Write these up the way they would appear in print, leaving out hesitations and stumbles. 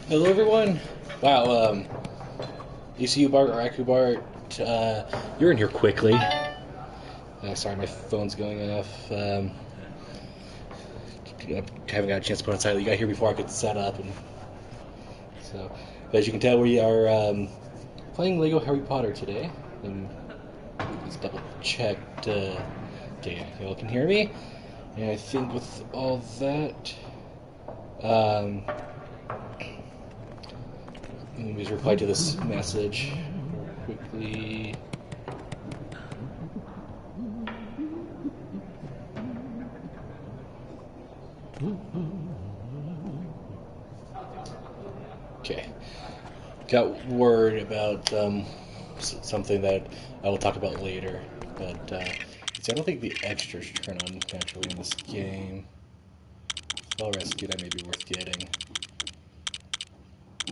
Hello everyone! Wow, ECU Bart or Aku Bart, you're in here quickly. Sorry, my phone's going off. I haven't got a chance to put it on silent. You got here before I could set up, and so as you can tell, we are playing Lego Harry Potter today. And just double checked. Okay, y'all can hear me, and I think with all that, let me just reply to this message quickly. Okay. Got word about something that I will talk about later, but see, I don't think the extras turn on naturally in this game. Well, rescue, that may be worth getting.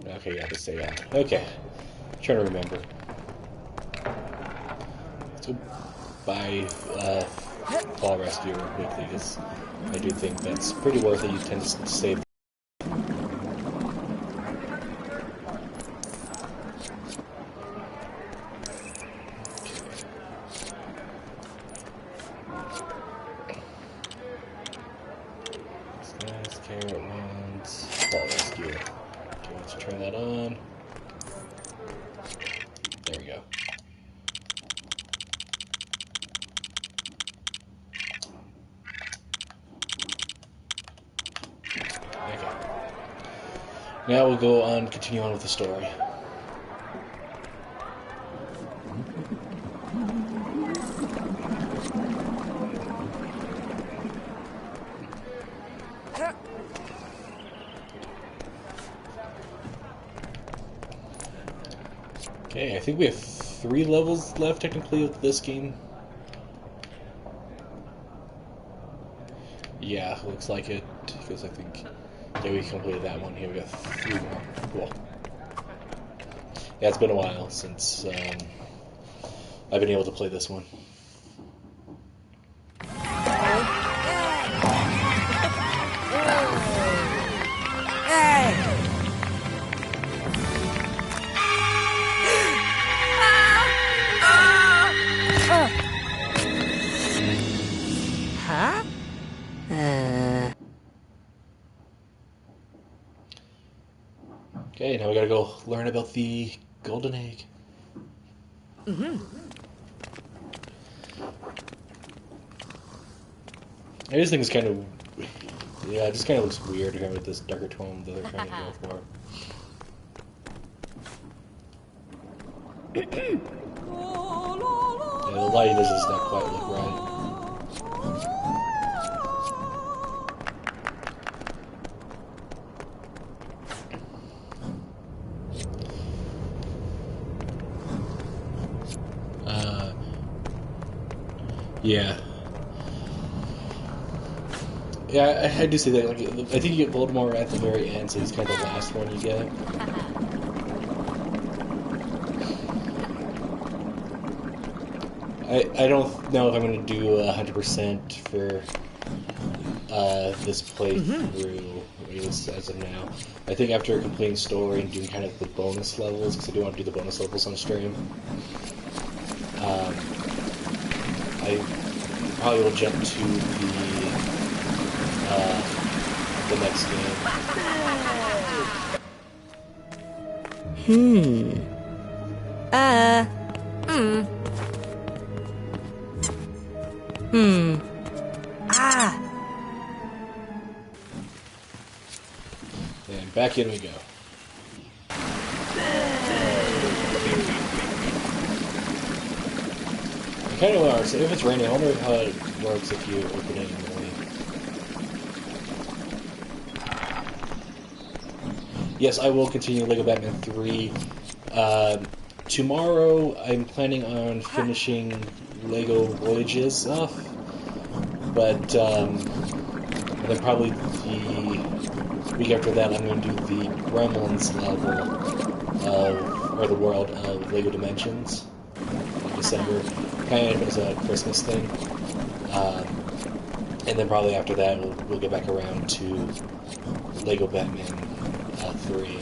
Okay, yeah, to stay on. Okay. Trying to remember. Let's go buy Fall Rescue real quickly, because I do think that's pretty worth it. You tend to save. Nice carrot ones. Fall Rescue. Okay, let's turn that on. There we go. Okay. Now we'll go on, continue on with the story. Okay, I think we have 3 levels left technically of this game. Yeah, looks like it, because I think, yeah, we completed that one. Here we got 3 more. Cool. Yeah, it's been a while since I've been able to play this one. Okay, now we gotta go learn about the golden egg. I just think it's kind of, yeah, it just kind of looks weird kind of with this darker tone that they're trying to go for. Yeah, the light does not quite look right. Yeah. Yeah, I do see that. Like, I think you get Voldemort at the very end, so he's kind of the last one you get. I don't know if I'm going to do 100% for this playthrough, at least as of now. I think after completing story and doing kind of the bonus levels, because I do want to do the bonus levels on stream, I probably will jump to the next game. And back in we go. kind of are. So if it's raining, I wonder how it works if you open it in the morning. Yes, I will continue Lego Batman 3. Tomorrow, I'm planning on finishing Lego Voyages off, but and then probably the week after that, I'm going to do the Gremlins level or the world of Lego Dimensions in December, kind of as a Christmas thing. And then probably after that, we'll get back around to Lego Batman 3.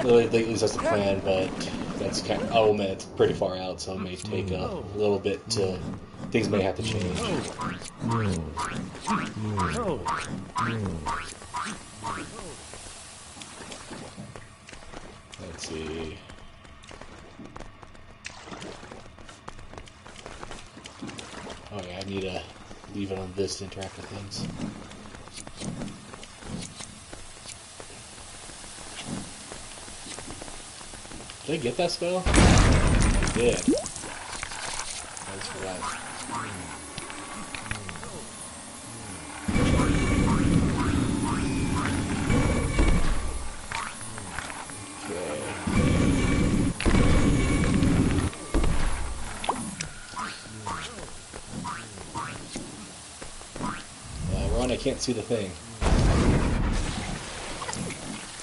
Well, at least that's the plan, but that's kind of, oh man, it's pretty far out, so it may take a little bit to, things may have to change. Let's see. Oh yeah, I need to leave it on this to interact with things. Did I get that spell? I did. I just forgot. Ron, I can't see the thing.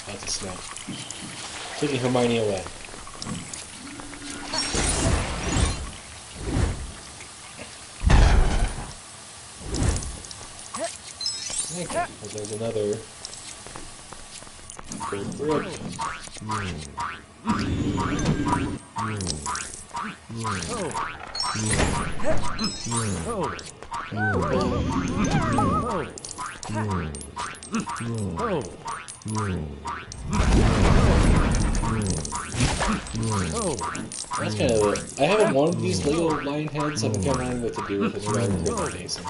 That's a snake. Taking Hermione away. Okay, well, there's another big brick. That's kind of it. I haven't wanted these Lego lion heads, I've been kind of wondering what to do with it. Maybe I'll create my basin.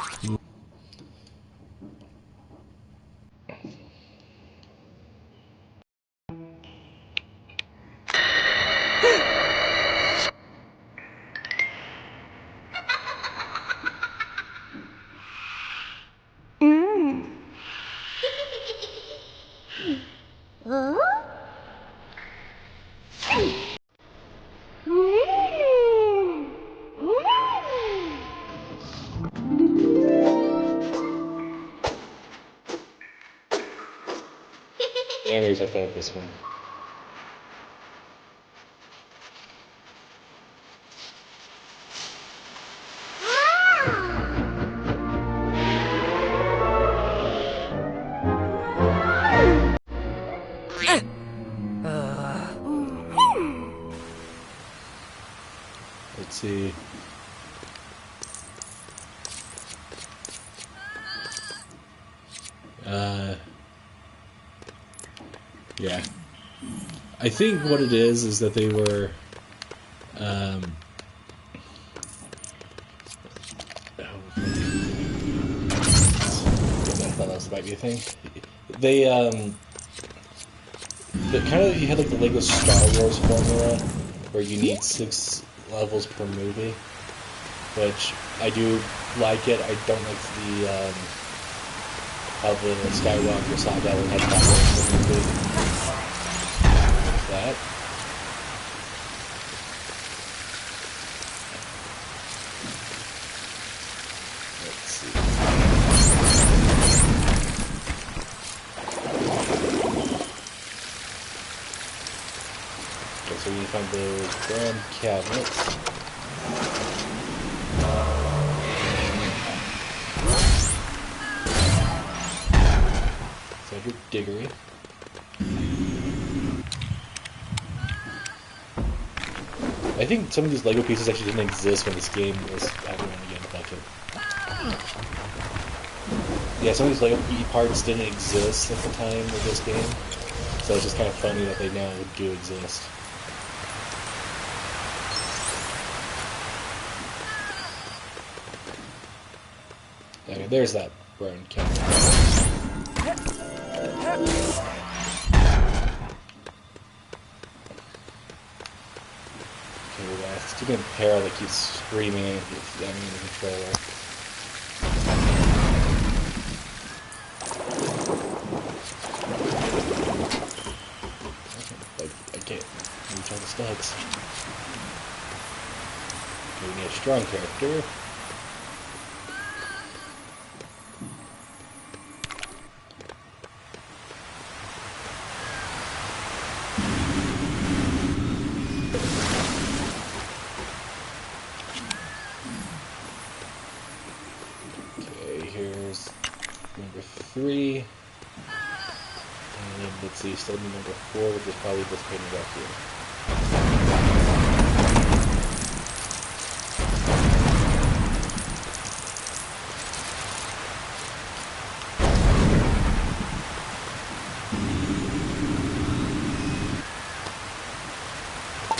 And here's I found this one. Let's see. Yeah. I think what it is that they were, I thought that might be a thing. They, kind of, you had like the Lego Star Wars formula, where you need 6 levels per movie, which I do like it. I don't like the, how the Skywalker saga had 5 levels per movie. That. Let's see. Okay, so we need to find the grand cabinets. So I do Diggory. I think some of these Lego pieces actually didn't exist when this game was out again. Bucket. Yeah, some of these Lego parts didn't exist at the time of this game, so it's just kind of funny that they now do exist. Okay, there's that brown cabinet. Stupid Peril that keeps screaming at the controller. I can't reach all the studs. We need a strong character. Here's number 3, and let's see, still need number 4, which is probably this painting back here.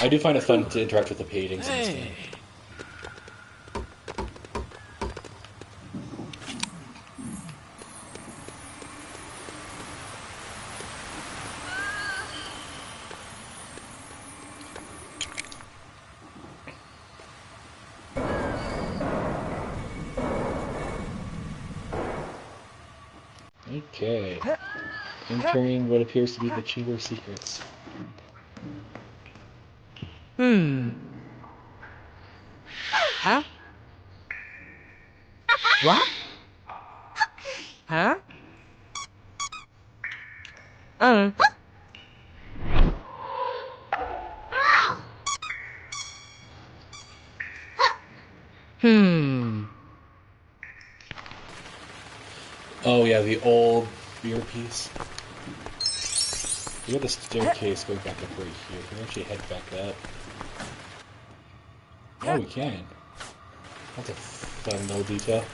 I do find it fun to interact with the paintings in this game. Okay, entering what appears to be the Chamber of Secrets. Huh? What? Huh? Oh yeah, the old beer piece. We got the staircase going back up right here. Can we actually head back up? Oh, we can. That's a fun little detail.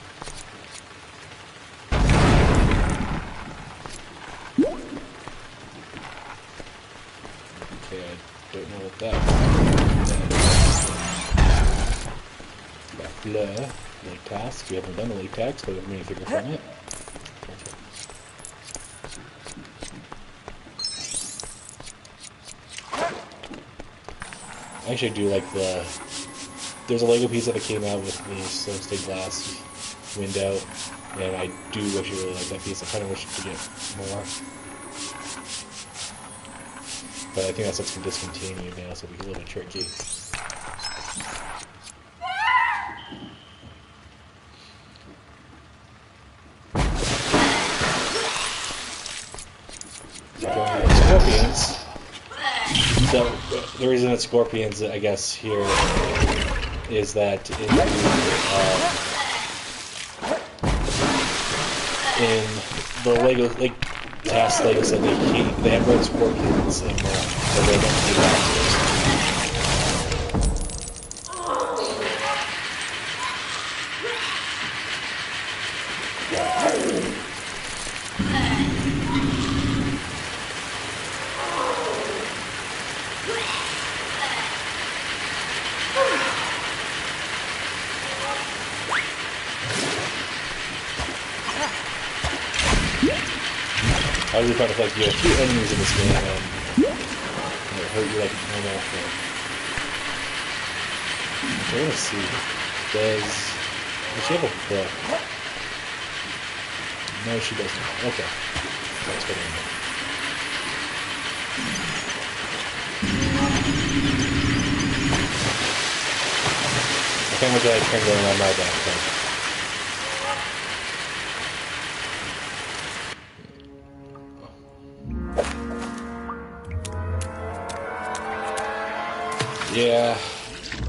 Okay, I don't know what that is. Got Fleur, lake task. We haven't done the lake task, but we have a minifigure from it. I actually do like there's a Lego piece that came out with the slow stained glass window, and I do actually really like that piece. I kind of wish to get more, but I think that's what's been discontinued now, so it'll be a little bit tricky. Scorpions. So, the reason that Scorpions, I guess, here is that in the Lego, like, Task Lego said they have red Scorpions and they don't keep actors. I really find it like you have 2 enemies in this game and it hurt you like a normal thing. Okay, let's see. Does she have a book? No, she doesn't. Okay. That's good. I think we're going to turn going around my back. Yeah,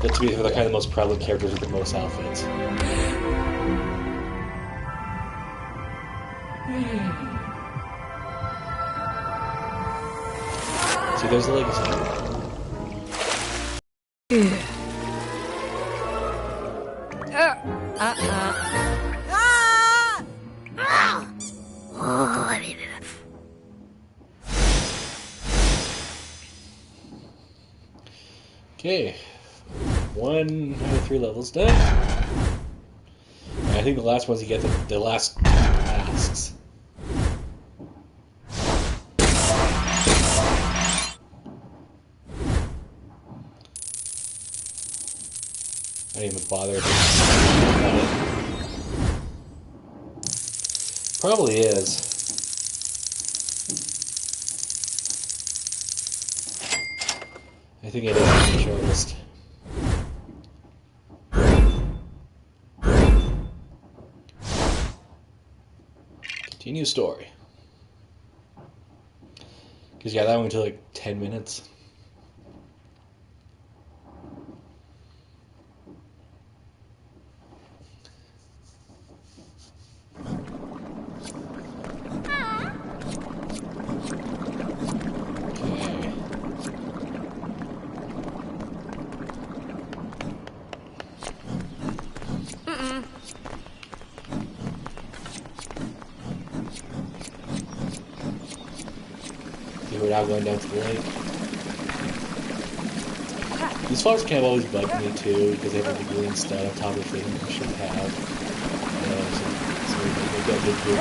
but to be fair, they're kind of the most prevalent characters with the most outfits. See, there's the legacy. Okay, 1 out of 3 levels done. And I think the last ones you get the last 2 tasks. even bother. Probably is. I think it is the shortest. Continue story. Because, yeah, that went to like 10 minutes. We're now going down to the lake. These flowers kind of always bug me too because they have the green stud on top of the thing they should have. So they've got good green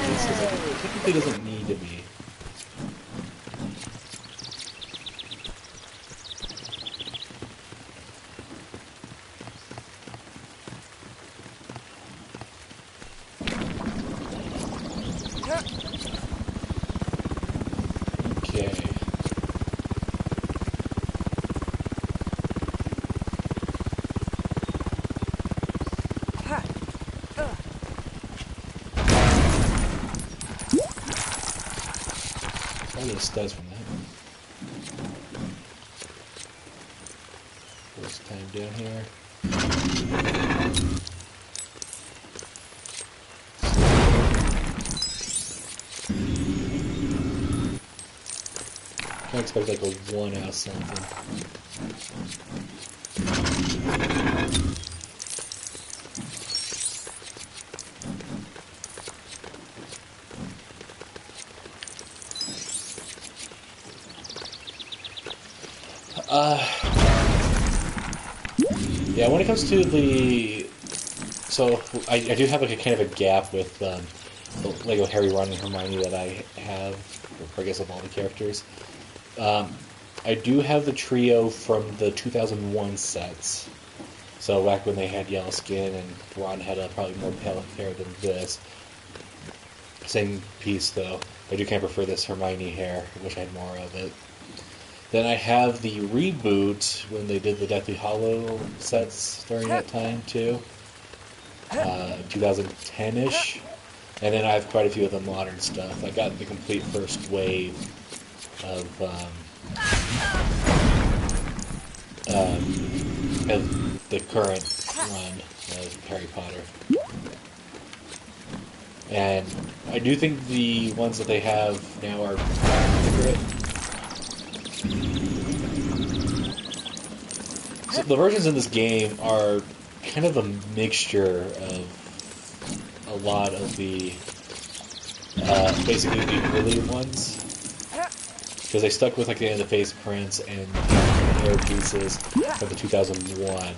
pieces. It typically doesn't need to be. Studs from that. First time down here. I expect like a 1 out something. Yeah, when it comes to the... So, I do have like a kind of a gap with the Lego Harry, Ron, and Hermione that I have, or I guess of all the characters. I do have the trio from the 2001 sets. So back when they had yellow skin and Ron had probably more pale hair than this. Same piece though. I do kind of prefer this Hermione hair. I wish I had more of it. Then I have the reboot when they did the Deathly Hallow sets during that time too, 2010-ish. And then I have quite a few of the modern stuff. I got the complete first wave of the current run of Harry Potter. And I do think the ones that they have now are accurate. So the versions in this game are kind of a mixture of a lot of the basically the early ones, because they stuck with like the end of the face prints and hair pieces from the 2001.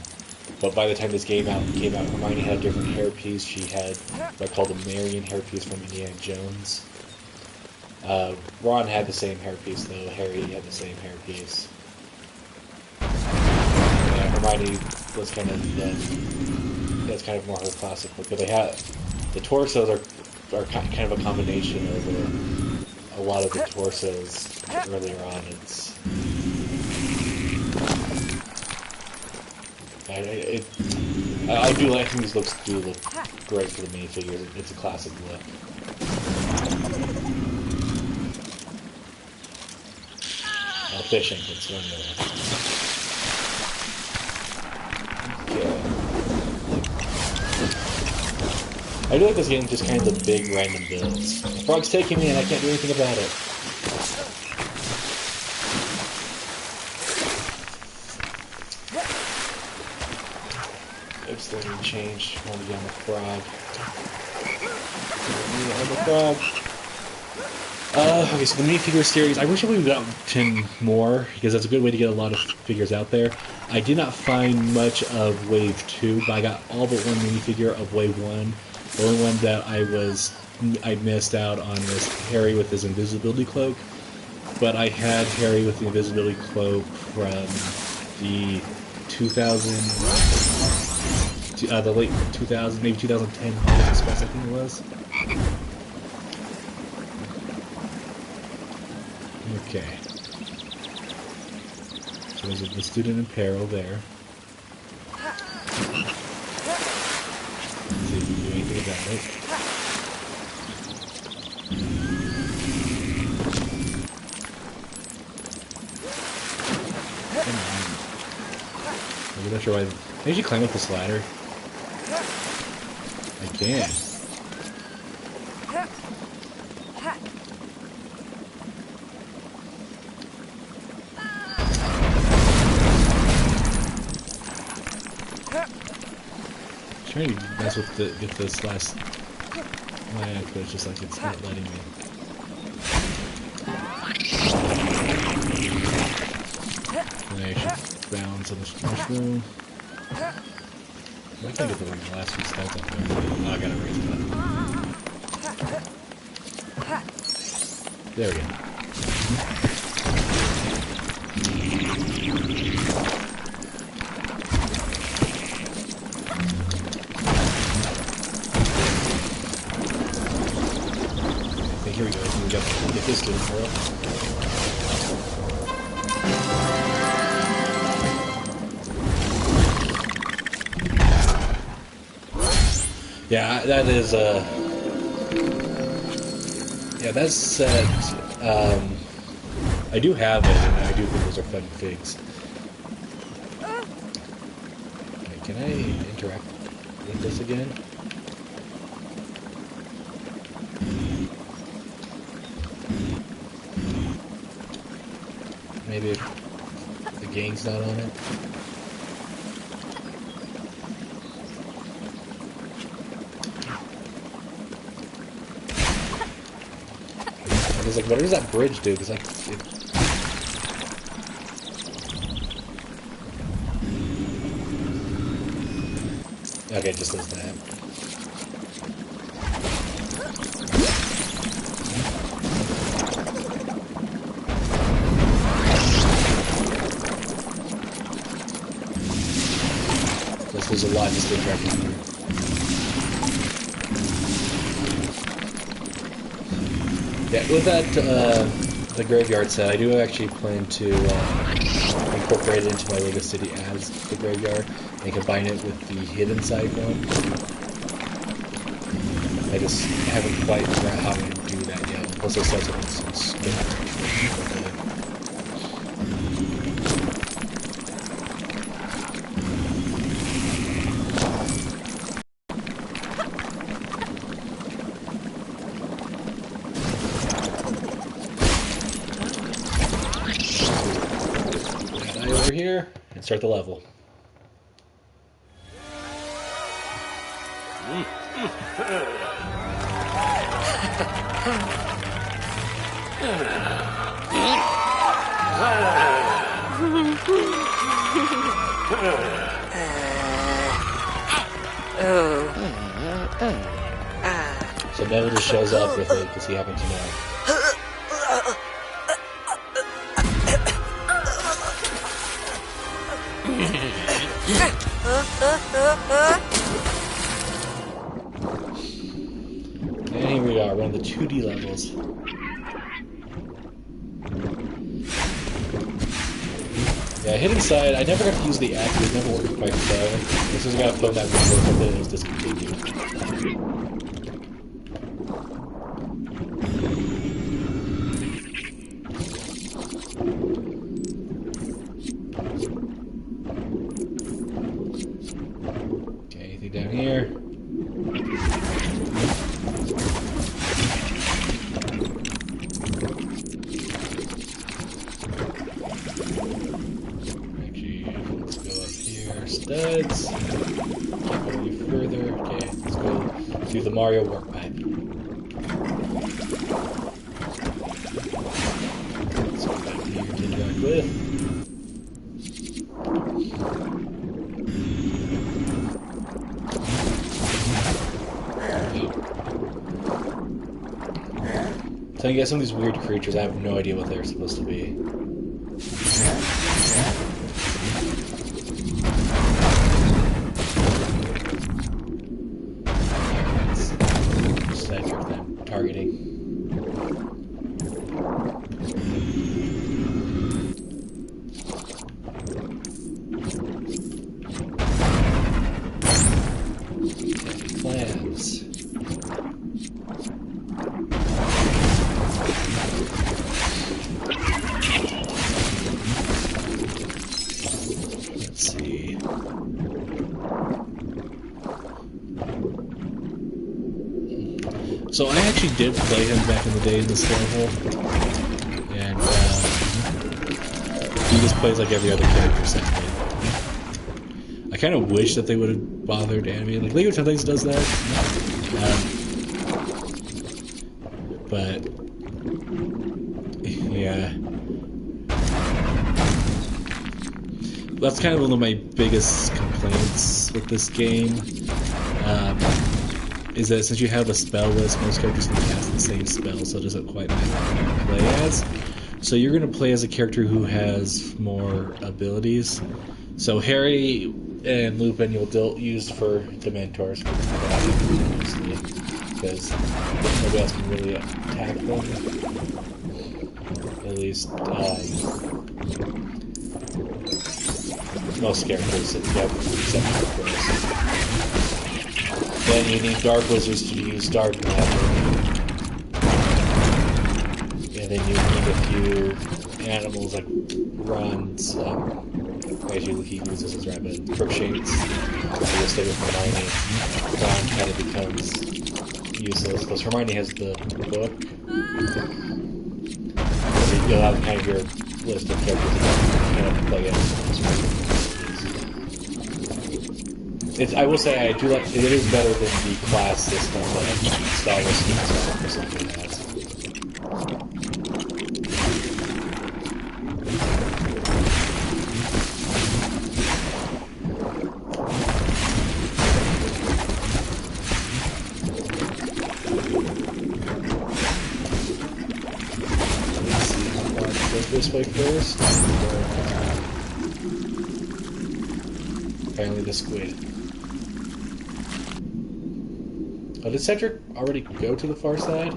But by the time this game came out, Hermione had a different hairpiece. She had what I call the Marion hairpiece from Indiana Jones. Ron had the same hairpiece though. Harry had the same hairpiece. Hermione was kind of that's kind of more her classic look, but they had the torsos are kind of a combination of a lot of the torsos earlier on. I do like, I think these looks do look great for the minifigures. It's a classic look. Fishing, it's going there. I do like this game, just kind of the big random builds. The frog's taking me and I can't do anything about it. Oops, let me change. I want to be on the frog. On the frog. Okay, so the minifigure series, I wish I would have gotten more, because that's a good way to get a lot of figures out there. I did not find much of Wave 2, but I got all but one minifigure of Wave 1. The only one that I missed out on was Harry with his invisibility cloak. But I had Harry with the invisibility cloak from the 2000... The late 2000s, maybe 2010 Holiday Express, I think it was. Okay. So there's the student in peril there. Let's see if we can do anything about it. Come on. I'm not sure why. Can I actually climb up this ladder? I can. Trying to mess with this last lamp, but it's just like it's not letting me. And I should bounce on this mushroom. Why can't I get the last few steps up there? Oh, I gotta raise it up. There we go. Here we go. We got to get this little girl. Yeah, that is yeah, that's set. I do have it, and I do think those are fun figs. Okay, can I interact with this again? Maybe if the gang's not on it. I was like, what does that bridge do? Because like, okay, it just does that. There's a lot to stay track of here. Yeah, with that, the graveyard set, I do actually plan to incorporate it into my Lego City as the graveyard and combine it with the hidden side one. I just haven't quite figured out how to do that yet. Plus, it starts with some skin. Over here and start the level. So Neville just shows up with it because he happens to know. And here we are, we're on the 2D levels. Yeah, hidden side, I never got to use the axe, it never worked quite well. This is got to put that before, but then it was discontinued. Okay, anything down here? Studs. Can't go any further. Okay, let's go do the Mario warp pipe. Let's go back here to interact with. So you got some of these weird creatures. I have no idea what they're supposed to be. targeting. Clams. Let's see. So I actually did play him back in the day in this level, and he just plays like every other character sadly. I kind of wish that they would have bothered animating. Like Lego Tendencies does that, but yeah, that's kind of one of my biggest complaints with this game. Is that since you have a spell list, most characters can cast the same spell, so it doesn't quite matter who you play as. So you're going to play as a character who has more abilities. So Harry and Lupin you'll use for Dementors, because nobody else can really attack them. At least most characters, except for then you need Dark Wizards to use Dark Magic. And then you need a few animals like Ron's, actually he uses his rabbit, Crookshanks. You'll stay with Hermione. Ron kind of becomes useless, because Hermione has the book. So you'll have kind of your list of characters that you kind of play against. I will say I do like it is better than the class system that Star Wars or something has. Let's see, I want to go this way first. Apparently the squid. Oh, did Cedric already go to the far side?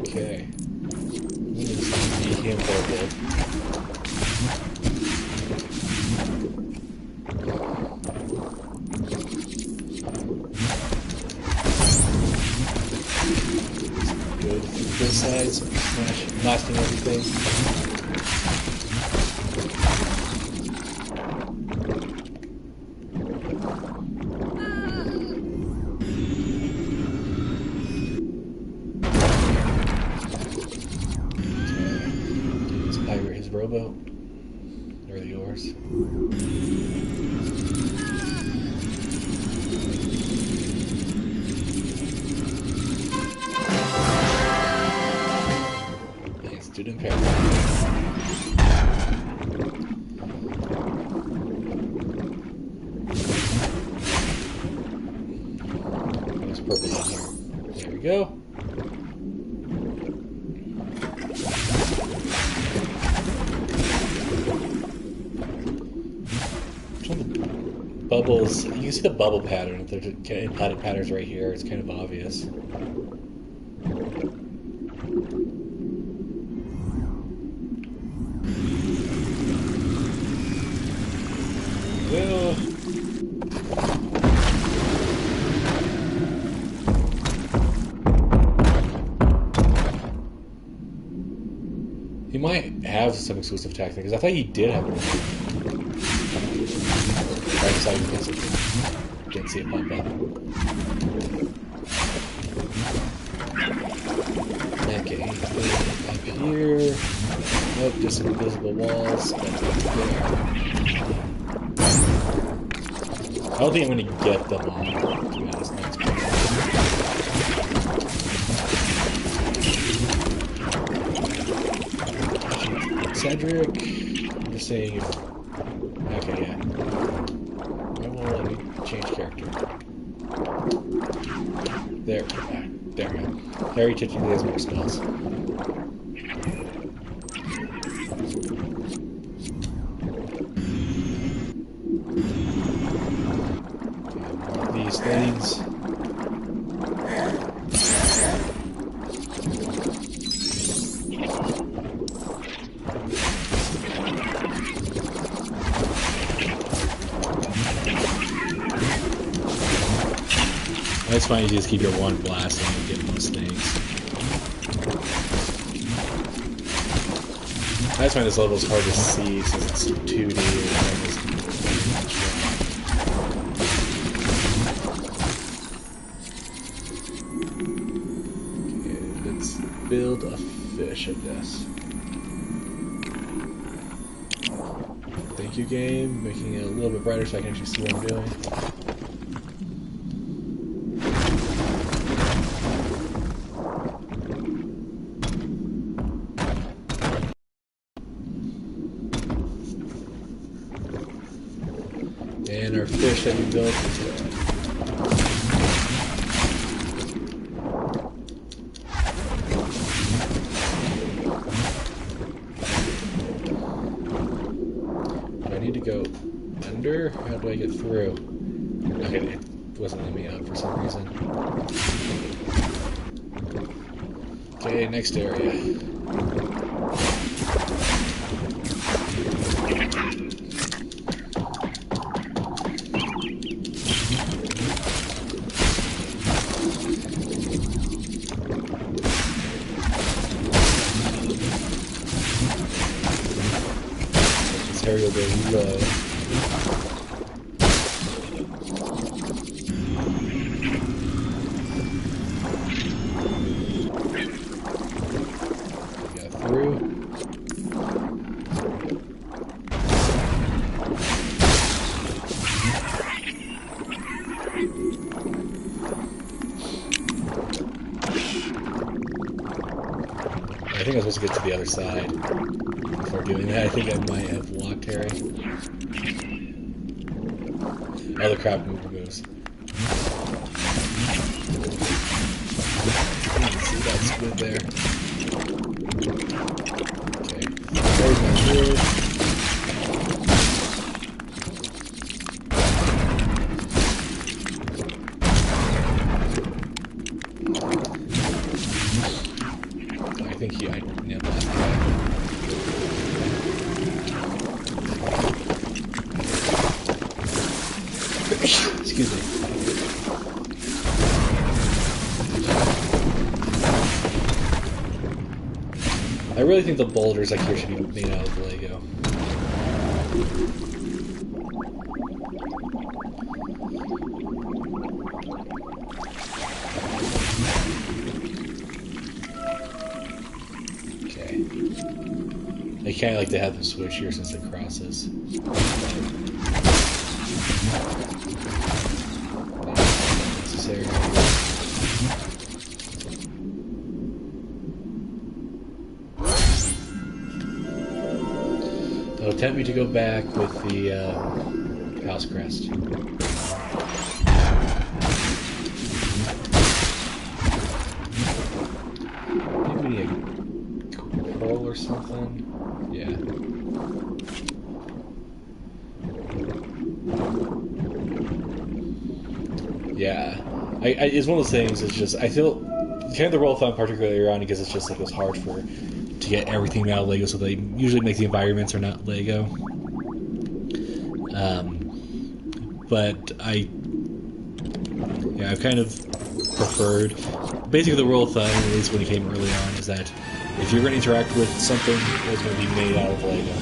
Okay. I'm gonna just beat him for a bit. Good. This side, blasting everything. His rowboat. They're yours. Nice, student paradise. There's purple in here. There we go. Bubbles, you can see the bubble pattern. If there's inputted patterns right here, it's kind of obvious. Well, he might have some exclusive tactics. I thought he did have one. Right beside you, didn't see it pop up. Okay, up here. Nope, just some invisible walls. That's up there. I don't think I'm going to get them all, to be honest. That's Cedric. I'm just saying if... Okay, yeah. Let me change character. There we go. Harry typically has more spells. These things. That's fine, you just keep your one blasting and get most things. I just find this level is hard to see since it's 2D. Okay, let's build a fish, I guess. Thank you, game, making it a little bit brighter so I can actually see what I'm doing. And our fish that we built is good. Do I need to go under? How do I get through? Okay, it wasn't letting me up for some reason. Okay, next area. Area will reload. We got through. I think I was supposed to get to the other side. Before doing that, I think I might have blocked Harry. Oh, the crab moves. See that squid there? Okay. There's my wood. I think I nailed that. Excuse me. I really think the boulders like here should be made out of Lego. Okay. I kind of like to have them switch here since it crosses. It'll tempt me to go back with the house crest. Maybe we need a coral or something. Yeah. Yeah. It's one of those things. It's just I feel kind of the rule of thumb particularly around because it's just like it was hard to get everything out of Lego, so they usually make the environments are not Lego. But I've kind of preferred. Basically, the rule of thumb, at least when it came early on, is that if you're going to interact with something, it's going to be made out of Lego.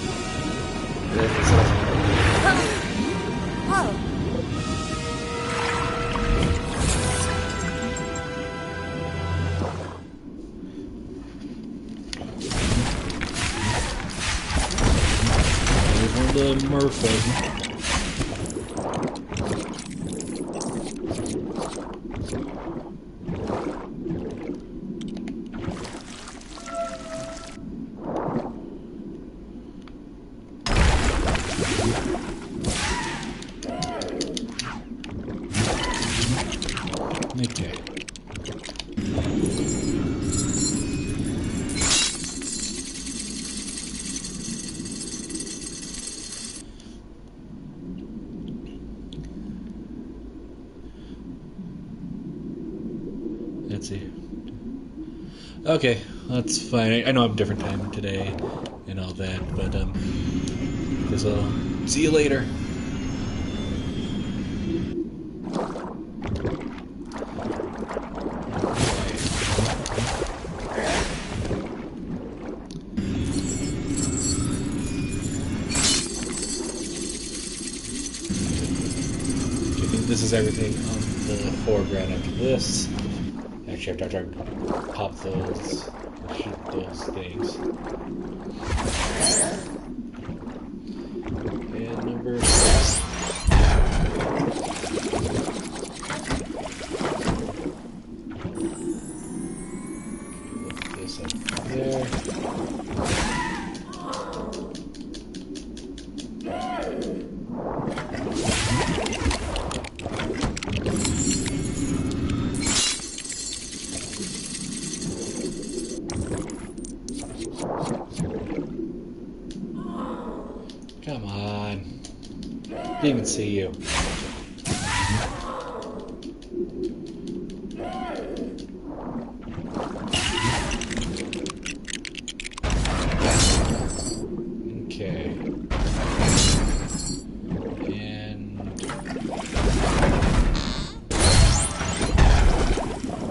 The merfolk. Okay. Let's see. Okay, that's fine. I know I'm different time today and all that, but guess I'll see you later. everything on the foreground after this. Actually, I have to pop those, shoot those things. And number 6. Lift this up there. Come on. Didn't even see you. Okay. And...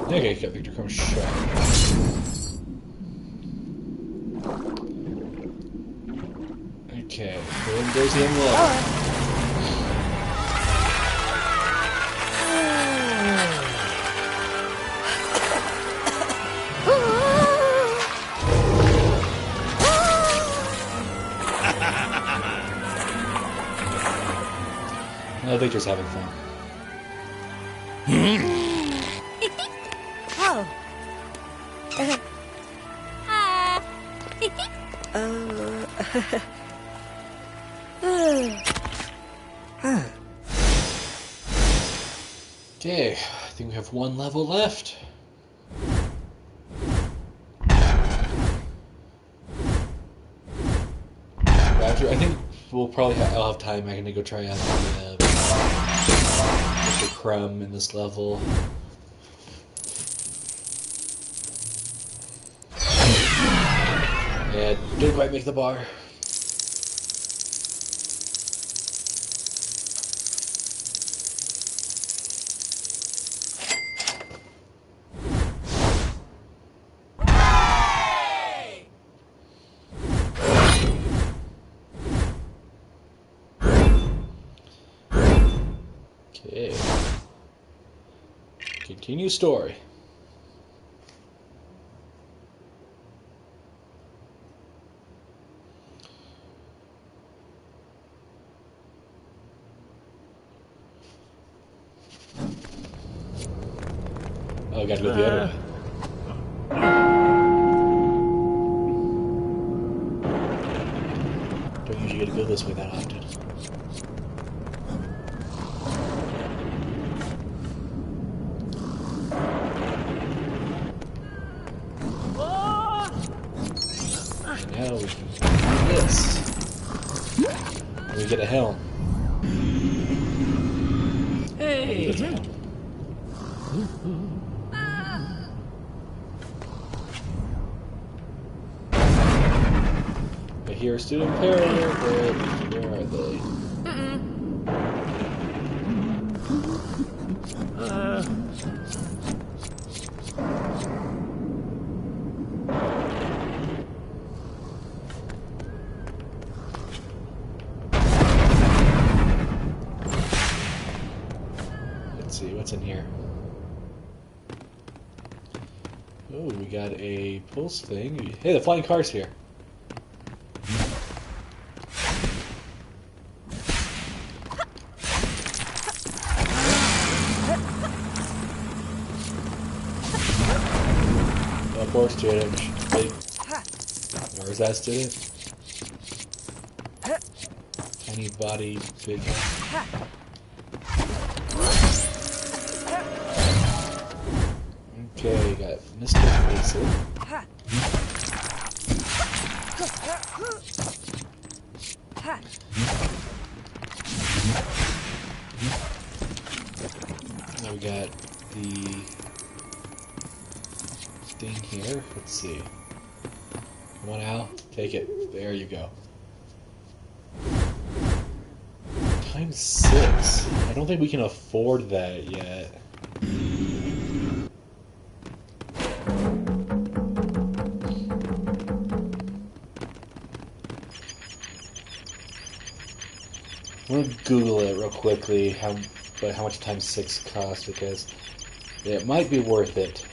okay, got Victor Crumb shot. Okay, there goes the envelope. I think just having fun. Okay, I think we have one level left. After, I think we'll probably I'll have time. I'm gonna go try out the crumb in this level. Yeah, didn't quite make the bar. Okay. Continue story. Oh, I gotta go the other way. Don't usually get to go this way that often. Now we can do this. And we get a helm. Hey! That's a helm. I hear a student parrot, but where are they? Let's see, what's in here? Oh, we got a pulse thing. Hey, the flying car's here. Oh, poor student. Big. Where's that student? Tiny body, big. Okay, we got Mr. Facer. Now we got the thing here. Let's see. Come on, Al. Take it. There you go. Times 6. I don't think we can afford that yet. I'm gonna Google it real quickly. How but how much times 6 costs, because it might be worth it.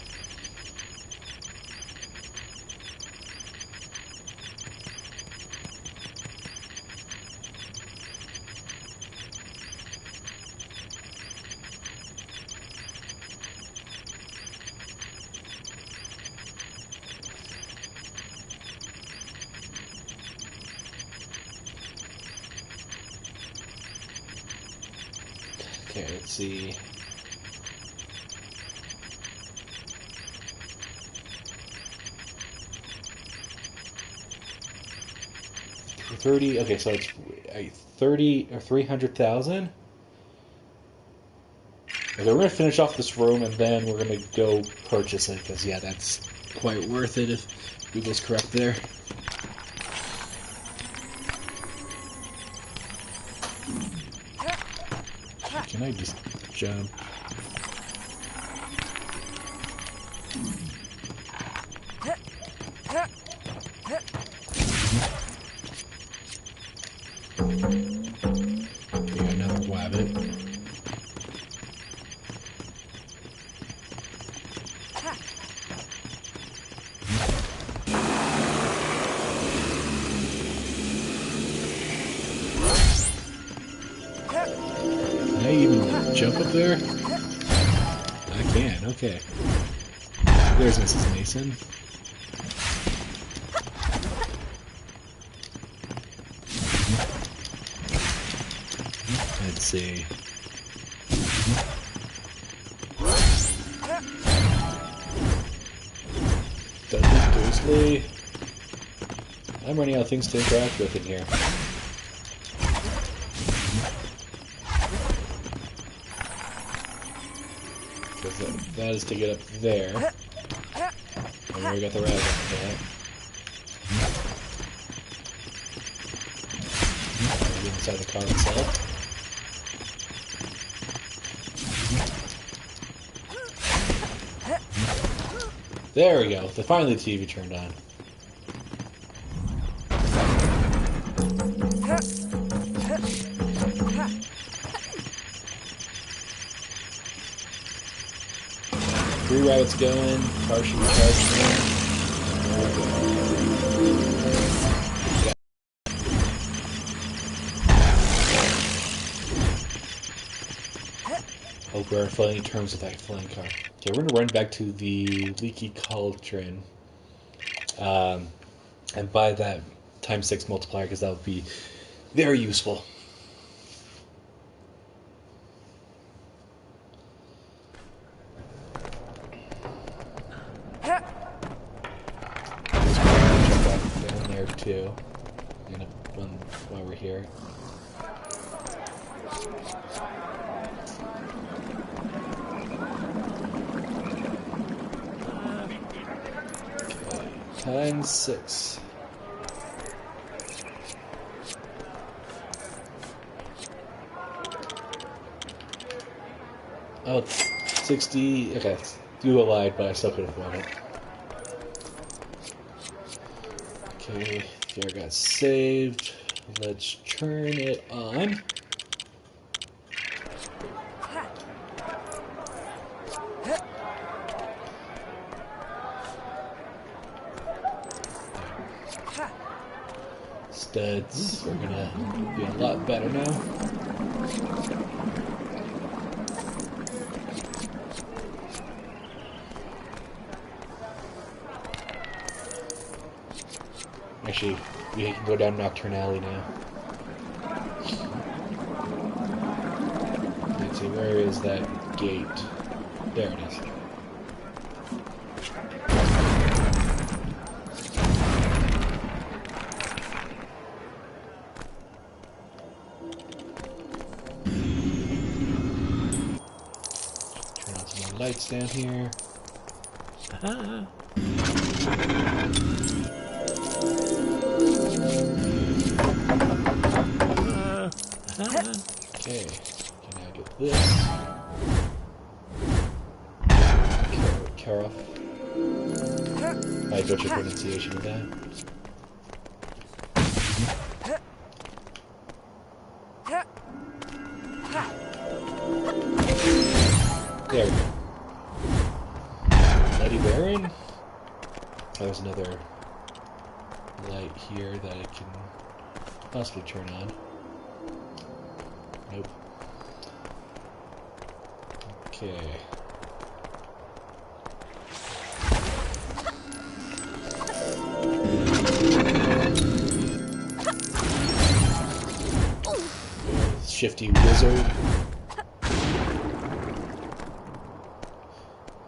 Okay, let's see. $30. Okay, so it's 30 or 300,000. Okay, we're gonna finish off this room and then we're gonna go purchase it because yeah, that's quite worth it if Google's correct there. Can I just jump? Okay, another wabbit. Can I even jump up there? I can, okay. There's Mrs. Mason. Let's see. Dudley Dursley. I'm running out of things to interact with in here. Because that is to get up there. And we got the rabbit after that. Maybe inside the car itself. There we go. Finally the TV turned on. Three rabbits going. Car should be charged now. Hope we're on flying terms with that flying car. Okay, we're gonna run back to the leaky cauldron, and buy that times 6 multiplier because that would be very useful. Down there too. And while we're here. Times 6. Oh, 60. Okay, Google lied, but I still could have won it. Okay, there got saved. Let's turn it on. Studs are gonna be a lot better now. Actually, we can go down Nocturne Alley now. Let's see, where is that gate? There it is. Turn on some more lights down here. Okay, can I get this? Karoff. I got your pronunciation of that. Bloody Baron? Oh, there's another light here that I can possibly turn on. Nope. Okay. Shifty wizard.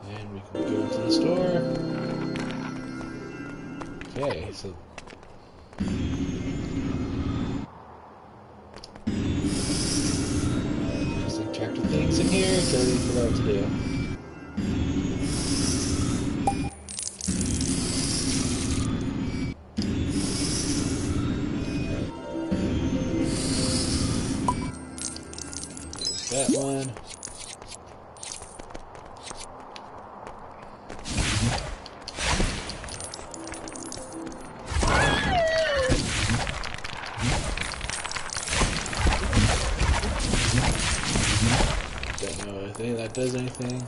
And we can go into the store. Okay, so just interactive things in here until we figure out what to do. That one. Don't know if any of that does anything.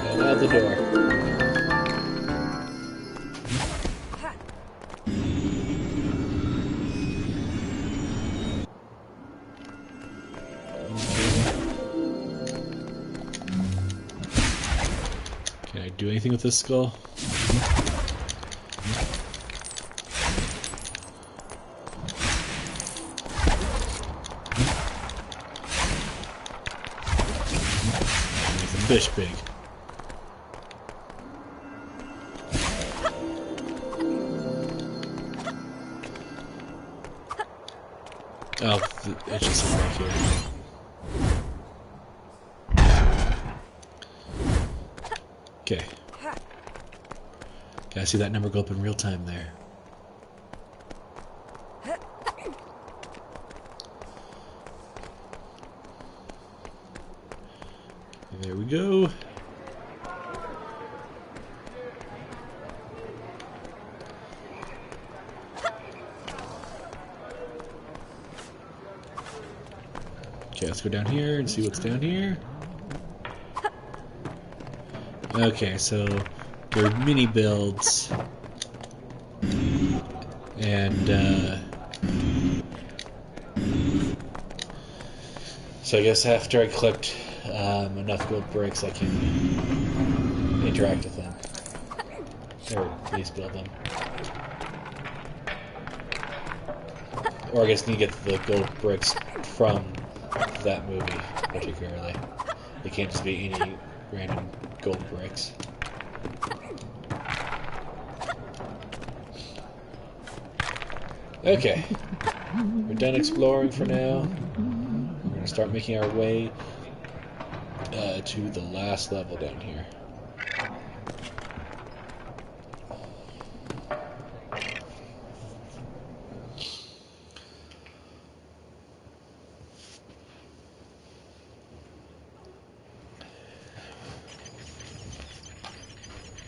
And out the door. Can I do anything with this skull? It's a fish pig. Oh, it's just back here. Okay. Okay, I see that number go up in real time there. There we go. Okay, let's go down here and see what's down here. Okay, so they're mini builds, and so I guess after I collect enough gold bricks, I can interact with them, or at least build them. Or I guess need to get the gold bricks from that movie, particularly. It can't just be any random gold bricks. Okay, we're done exploring for now. We're gonna start making our way to the last level down here.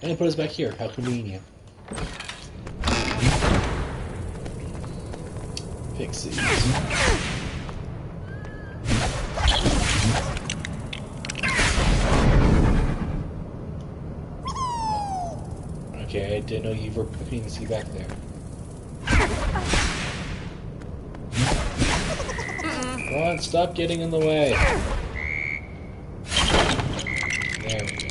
And put us back here. How convenient. Pixies. Okay, I didn't know you were putting the sea back there. Come on, stop getting in the way. There we go.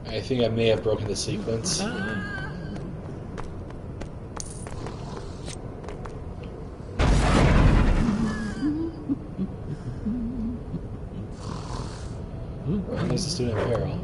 I think I may have broken the sequence. There's a student in peril.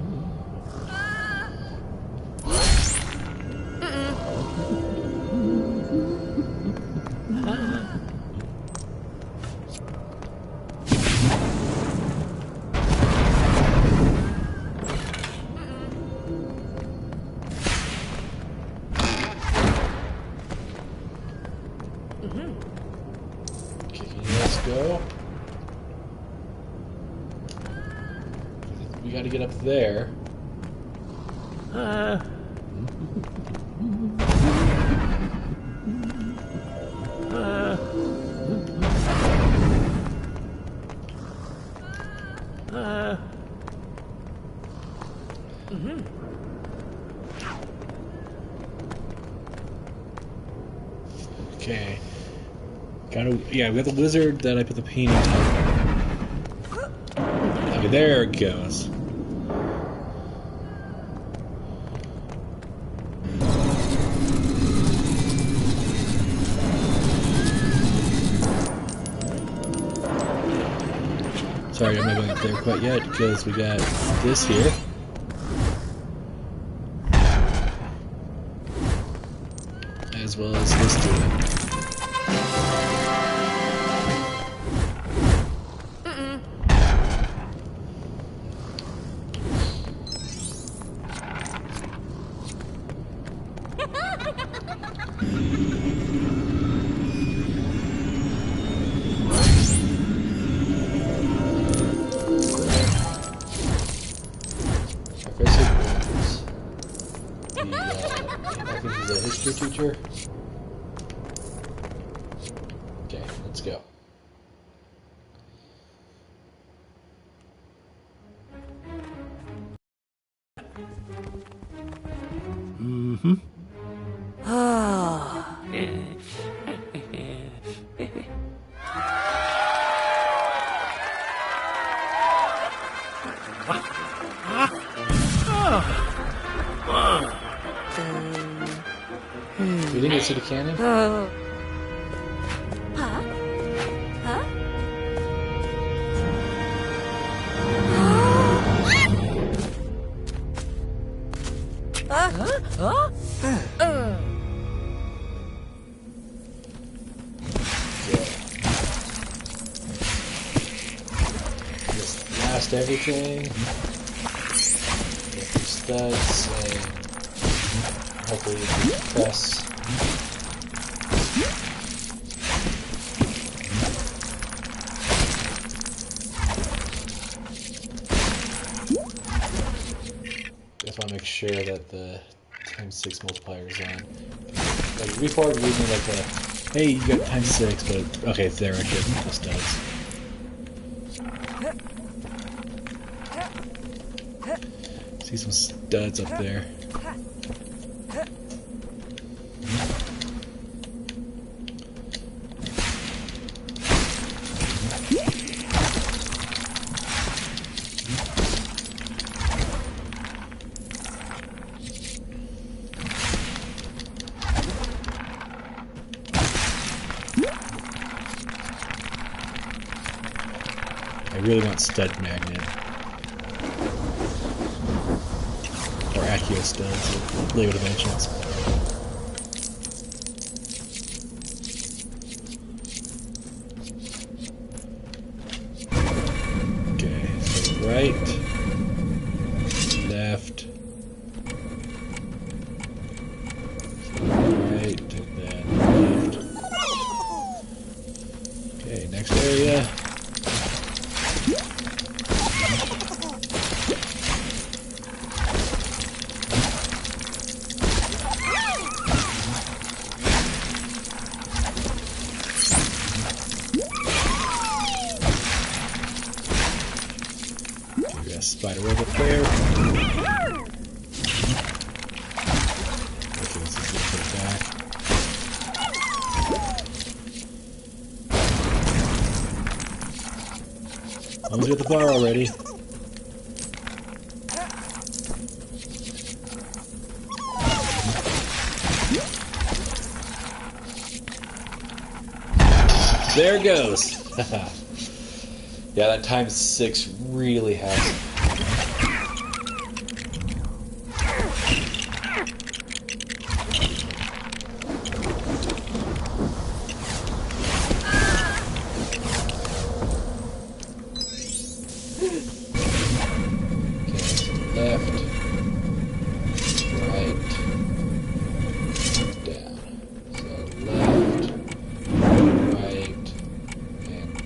go. We gotta get up there. Okay. Yeah, we got the wizard that I put the painting on. Okay, there it goes. Sorry, I'm not going up there quite yet because we got this here. As well as this dude. I think he's a history teacher. Okay, let's go. Mm-hmm. You think it's a cannon? Huh? Just blast everything. Get the studs and hopefully you can press. Just want to make sure that the ×6 multiplier is on. Like before, it gave me like a, hey, you got ×6, but okay, it's there. I should the studs. See some studs up there. I really want stud magnet. Or Accio studs at Lego Dimensions. Okay, so right, left, right, and then left. Okay, next area. Spider web up there. Okay, let's just put it back. Almost got the bar already. There it goes. Yeah, that ×6 really has.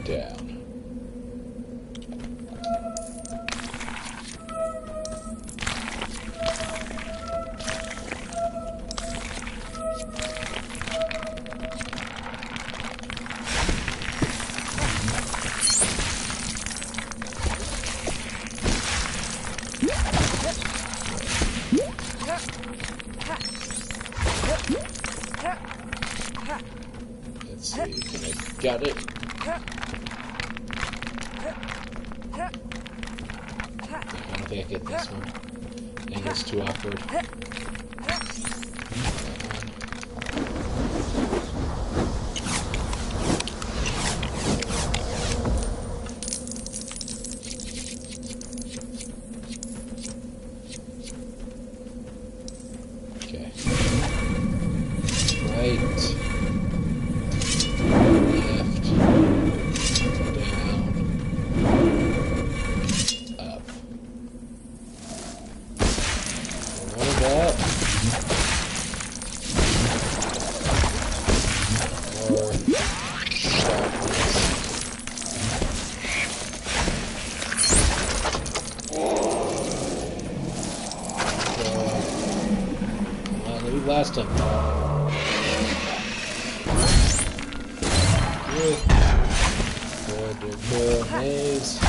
Down. Got it. I don't think I get this one. Angle's too awkward. Okay. Right. Left. Down. Up. One up. More sharpness. Last time. Good maze.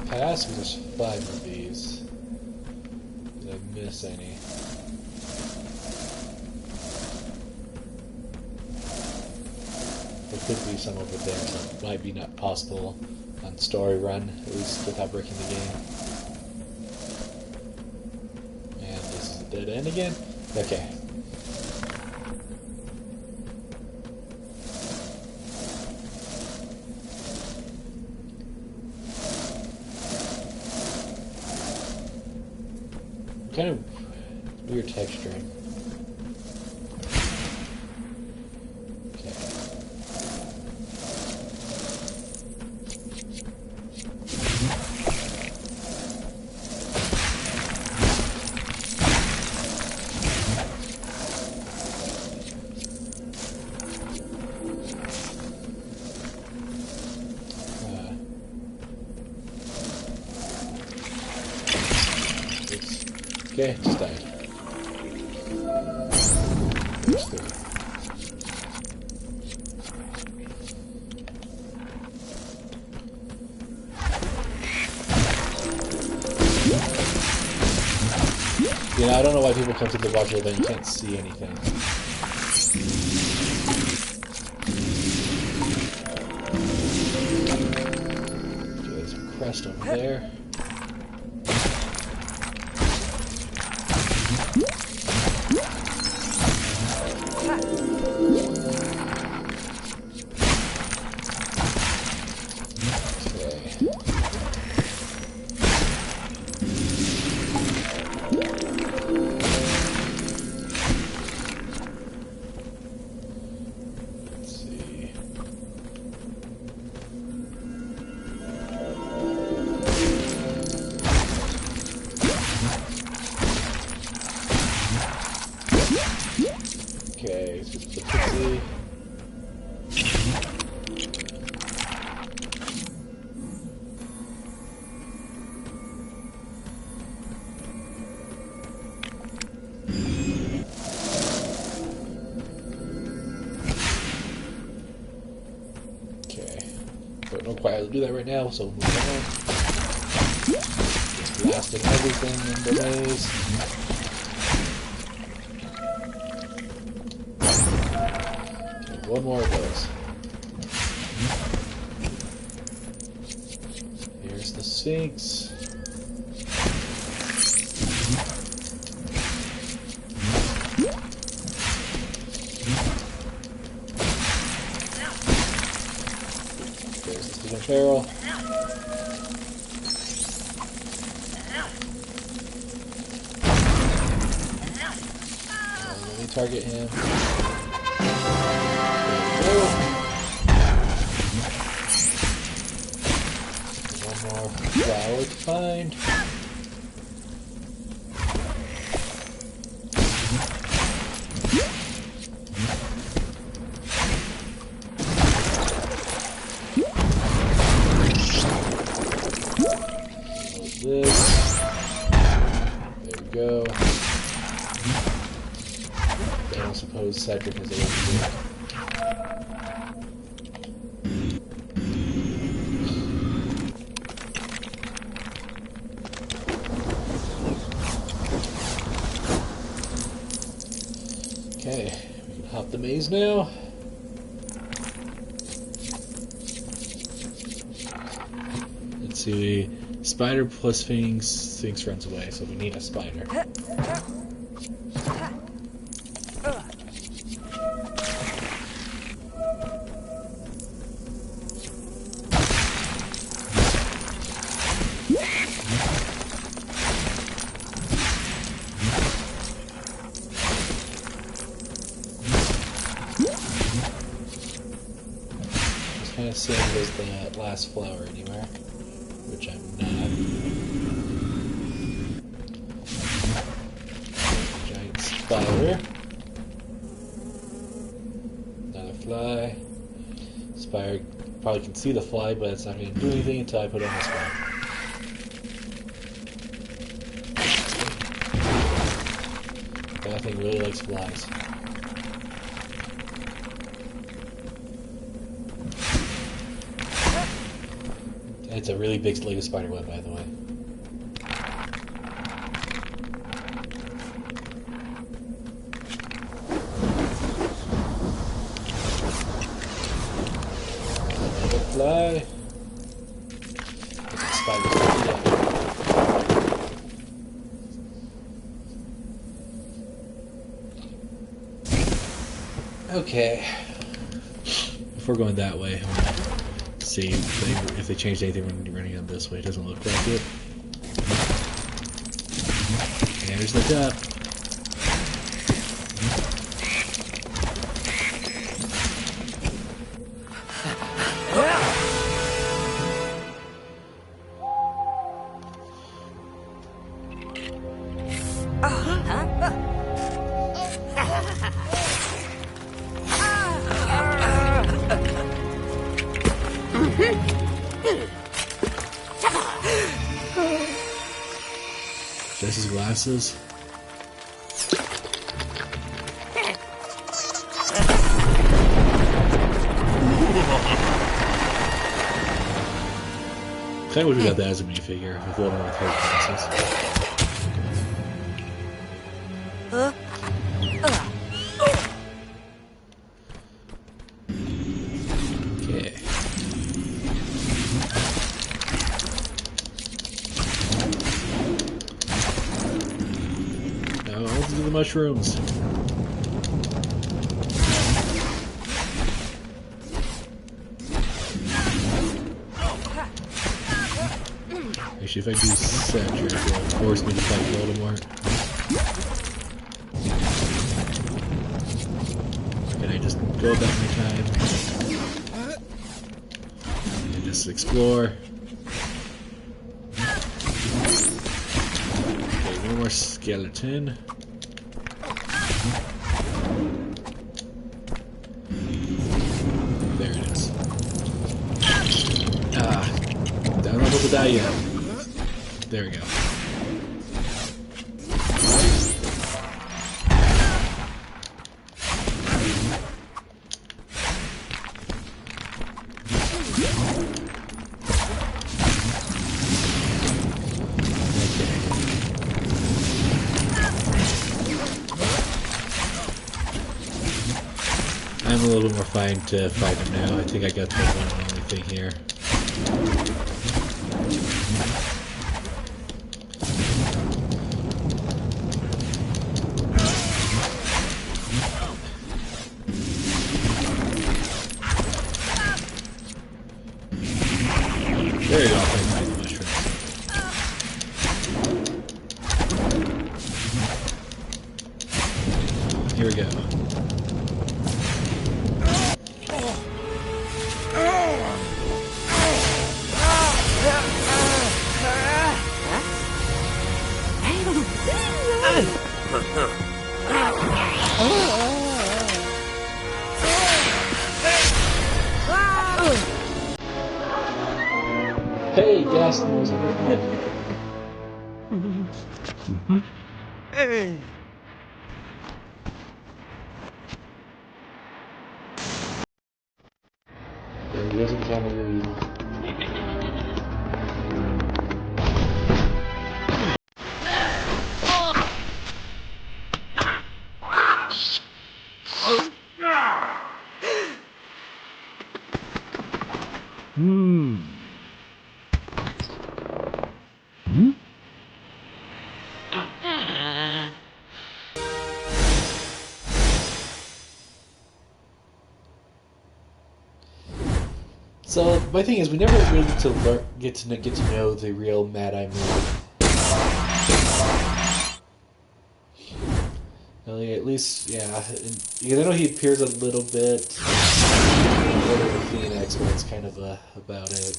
Pass, there's 5 of these. Did I miss any? There could be some over there, so it might be not possible on story run, at least without breaking the game. And this is a dead end again? Okay. Kind of weird texturing. Okay. Okay, just died. There's 3. You know, I don't know why people come to the watcher then you can't see anything. Okay, there's a crest over there. Okay, so it's the pixie. Okay, don't know quite how to do that right now, so move on. Just blasting everything in the maze. One more of those. Here's the Sphinx. There's the Stephen Farrell. Let me target him. One more flower to find. knows Cedric is a little Okay, we can hop the maze now. Let's see, spider plus Sphinx runs away, so we need a spider. Kind of seeing there's the last flower anywhere, which I'm not. Giant spider. Another fly. Spider probably can see the fly, but it's not going to do anything until I put it on the spot. That thing really likes flies. It's a really big Lego spider web, by the way. Another fly. Okay. Before going that way, I'm gonna see if they changed anything when you're running on this way. It doesn't look like it. And there's the duck. Jesse's glasses. Kinda wish we got that as a minifigure with one with her glasses. Okay. Now on to the mushrooms. Actually, if I do Cedric, it'll force me to fight Voldemort. Can I just go back in time and just explore? Okay, one more skeleton. There it is. Ah, don't know about to die yet. There we go. I'm a little bit more fine to fight him now. I think I got the one and only thing here. There you go, I'll fight the mushroom. Here we go. Hey, gas knows everything. Hey. So my thing is, we never really get to know the real Mad Eye Moon. Well, yeah, at least, yeah. Because I know he appears a little bit in Order of the Phoenix, but it's kind of about it.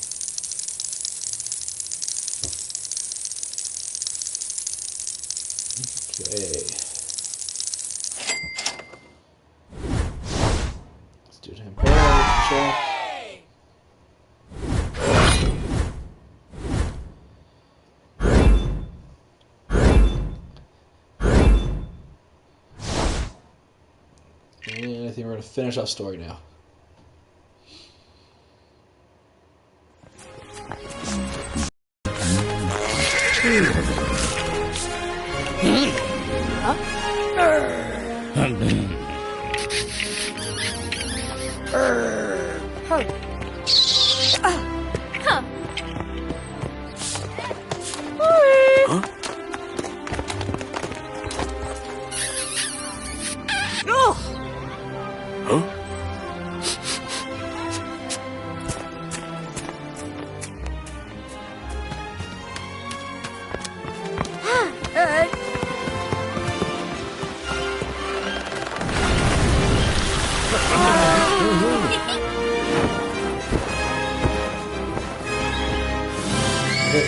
Okay. Let's do him. Check. And I think we're going to finish off story now.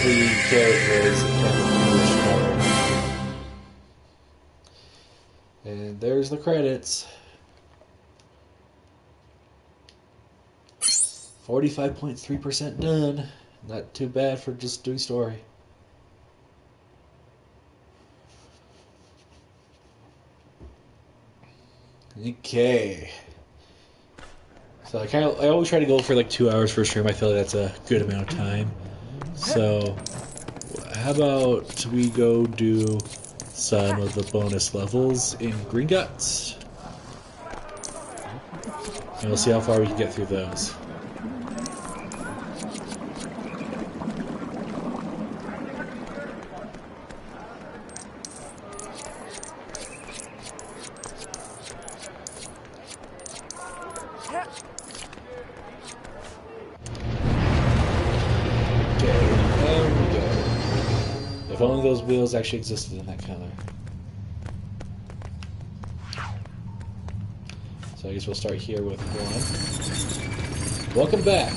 The characters and there's the credits. 45.3% done. Not too bad for just doing story. Okay. So I always try to go for like 2 hours for a stream. I feel like that's a good amount of time. So how about we go do some of the bonus levels in Green Guts, and we'll see how far we can get through those. If only those wheels actually existed in that color. So I guess we'll start here with one. Welcome back.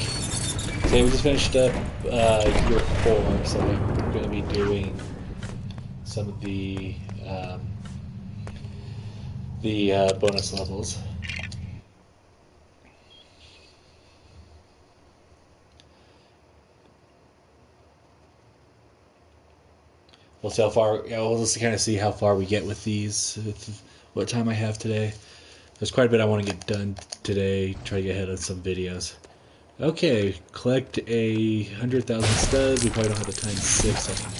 Today we just finished up year 4, so I'm going to be doing some of the bonus levels. We'll see how far. Yeah, we'll just kind of see how far we get with these. With what time I have today. There's quite a bit I want to get done today. Try to get ahead of some videos. Okay, collect 100,000 studs. We probably don't have the time 6 anymore.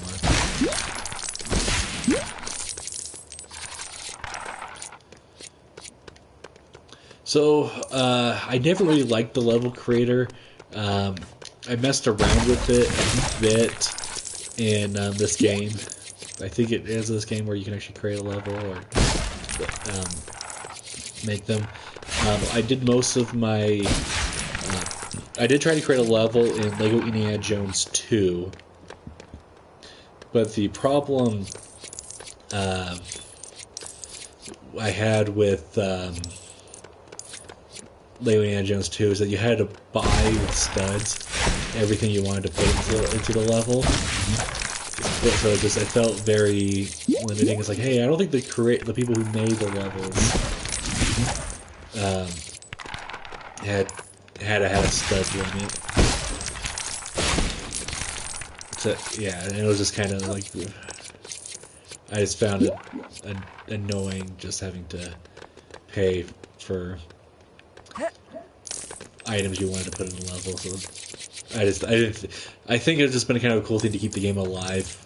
So I never really liked the level creator. I messed around with it a bit in this game. I think it is this game where you can actually create a level or make them. I did most of my... I did try to create a level in Lego Indiana Jones 2, but the problem I had with Lego Indiana Jones 2 is that you had to buy with studs everything you wanted to put into the level. So I felt very limiting. It's like, hey, I don't think the people who made the levels had a stud limit. So yeah, and it was just kind of like, I just found it annoying just having to pay for items you wanted to put in the level. So I think it's just been kind of a cool thing to keep the game alive.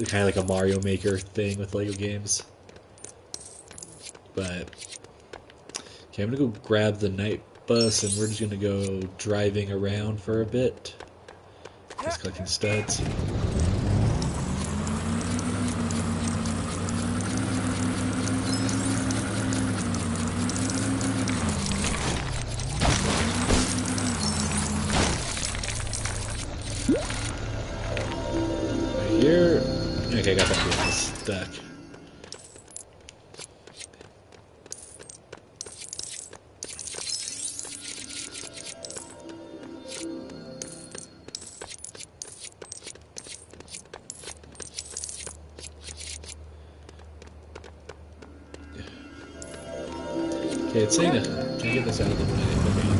Kind of like a Mario Maker thing with Lego games. But okay, I'm gonna go grab the night bus, and we're just gonna go driving around for a bit, just collecting studs. Right here. Okay, I got that vehicle stuck. Okay, it's saying, can I get this out of the way? Okay,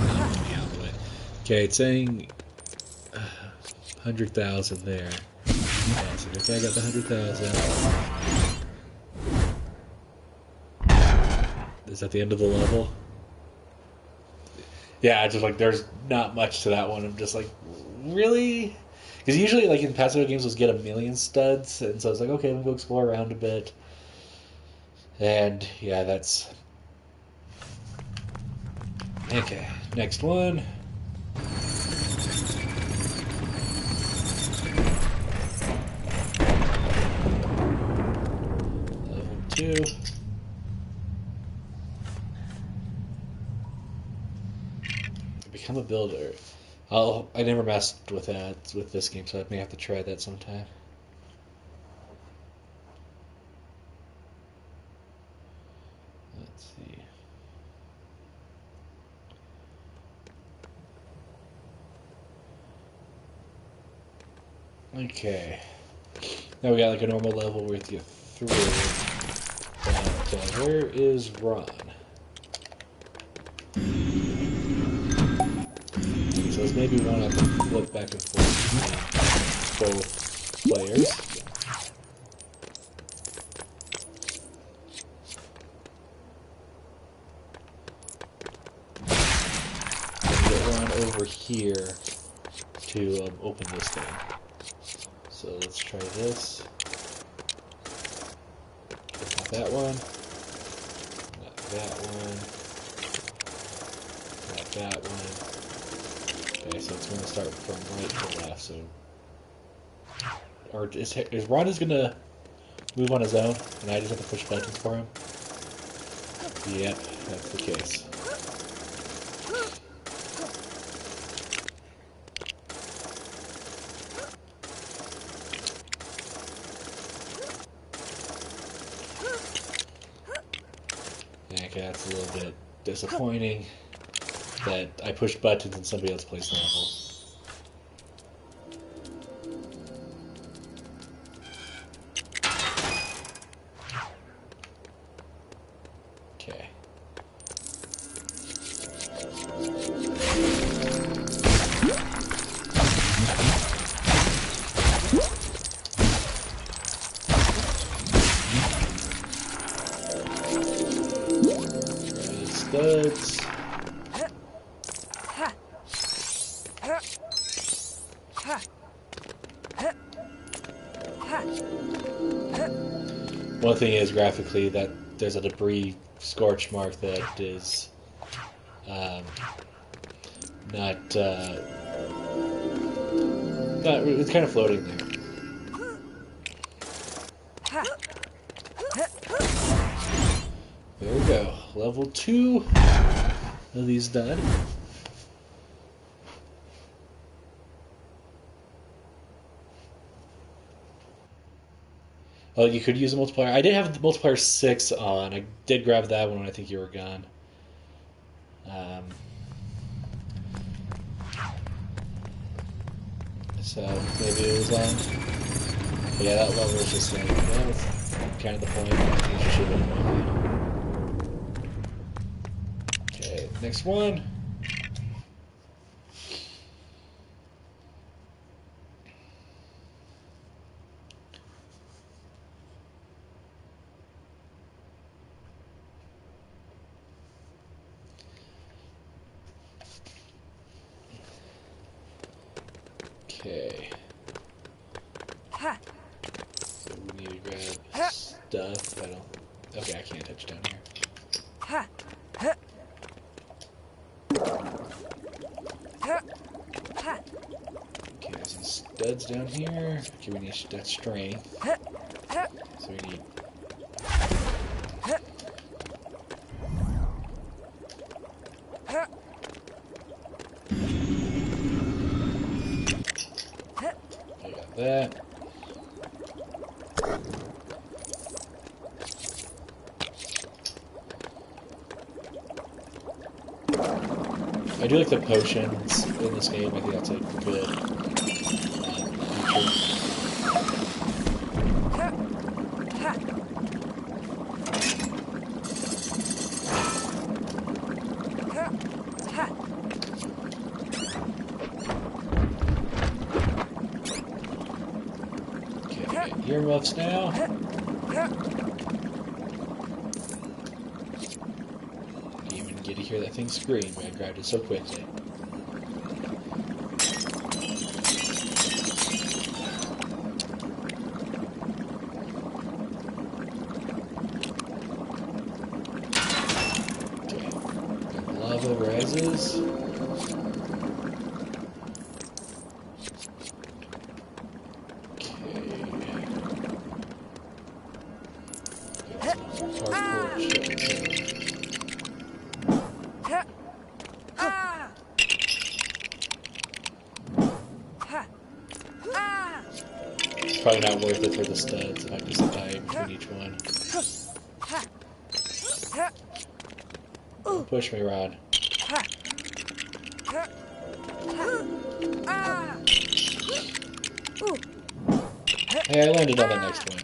now it's getting out of the way. Okay, it's saying 100,000 there. Yeah, so okay, I got the 100,000. Is that the end of the level? Yeah, just like there's not much to that one. I'm just like, really? Because usually, like in past video games, was get a million studs, and so I was like, okay, I'm gonna go explore around a bit. And yeah, that's okay. Next one. Level 2. Become a builder. I never messed with that with this game, so I may have to try that sometime. Let's see. Okay. Now we got like a normal level we have to get through. But where is Ron? So there's maybe one I can flip back and forth between both players. And get Ron over here to open this thing. So let's try this. Not that one. Not that one. Not that one. Okay, so it's going to start from right to left. So, or is Ron just going to move on his own, and I just have to push buttons for him? Yep, that's the case. Okay, that's a little bit disappointing that I pushed buttons and somebody else plays the level. Okay. Studs. One thing is graphically that there's a debris scorch mark that is not not it's kind of floating there. There we go. Level 2 of these done. Oh, you could use a multiplier. I did have the multiplier 6 on. I did grab that one when I think you were gone. So maybe it was on. But yeah, that level was just like, yeah, that's kind of the point. I think you should have been. Okay, next one. Okay. So we need to grab stuff. I don't. Okay, I can't touch down here. Okay, there's some studs down here. Okay, we need that strength. So we need. I got that. I do like the potions in this game. I think that's a good feature. Okay, earmuffs now. Didn't even get to hear that thing scream, but I grabbed it so quickly. Okay, lava rises. Probably not worth it for the studs if I just die between each one. Don't push me, Rod. Hey, I landed on the next one.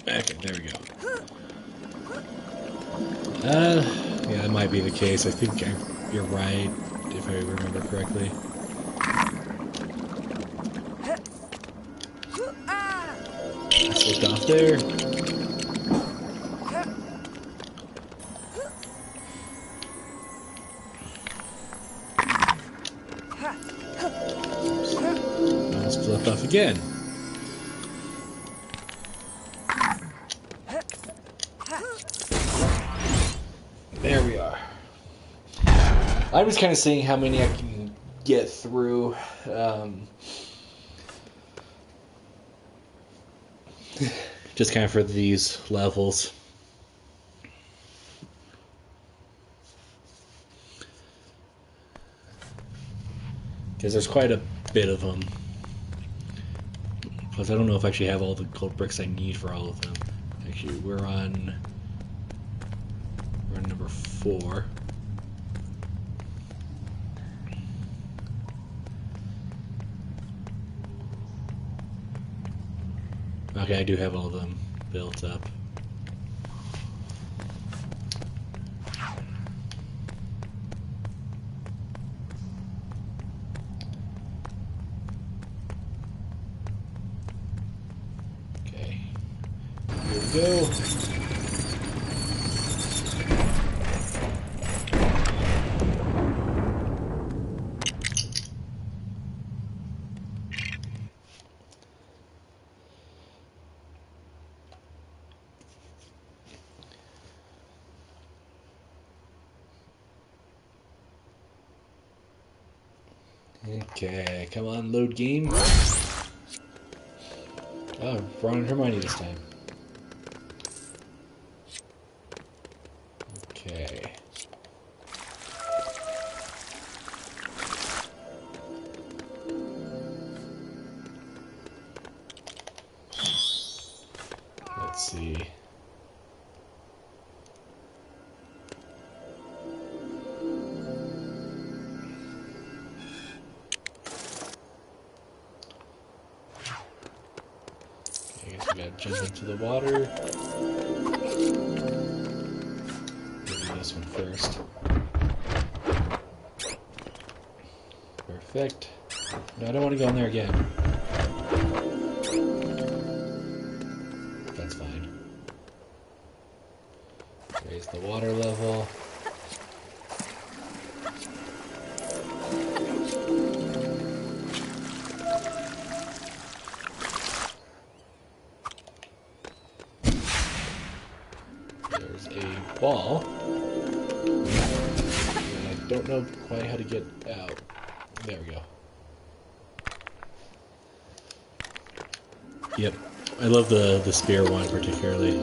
Okay, there we go. Yeah, that might be the case. I think you're right, if I remember correctly. I slipped off there. Almost slipped off again. There we are. I was kind of seeing how many I can get through. Just kind of for these levels. Because there's quite a bit of them. Plus, I don't know if I actually have all the gold bricks I need for all of them. Actually, we're on number 4. Okay, I do have all of them built up. Okay, here we go. Okay, come on, load game. Oh, Ron and Hermione this time. Okay. Let's see. I guess we gotta jump into the water. We'll do this one first. Perfect. No, I don't want to go in there again. the water level. There's a ball. And I don't know quite how to get out. There we go. Yep. I love the spear one particularly.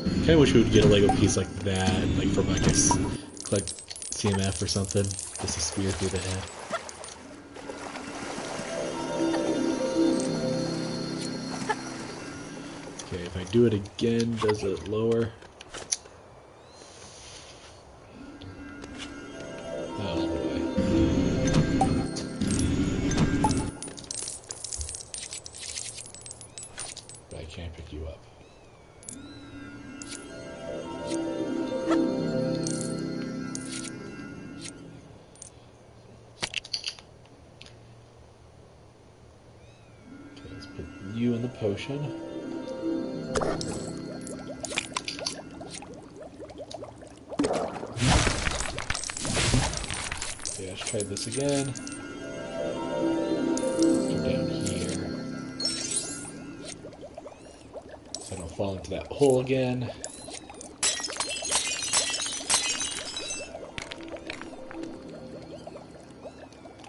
Kind of wish we would get a Lego piece like that, like from, I guess, like CMF or something. Just a spear through the head. Okay, if I do it again, does it lower? Not all the way. But I can't pick you up. Let's put you in the potion. Okay, let's try this again. Go down here. So I don't fall into that hole again.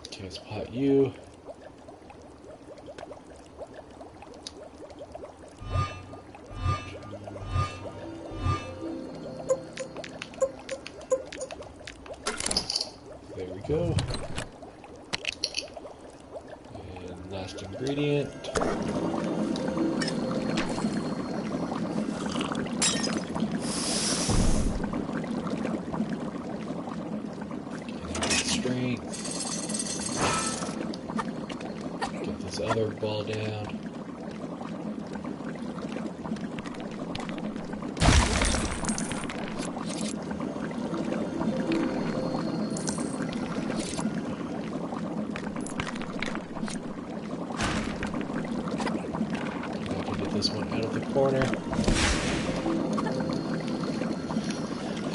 Okay, let's pot you. There we go. And last ingredient. Strength. Get this other ball down. This one out of the corner.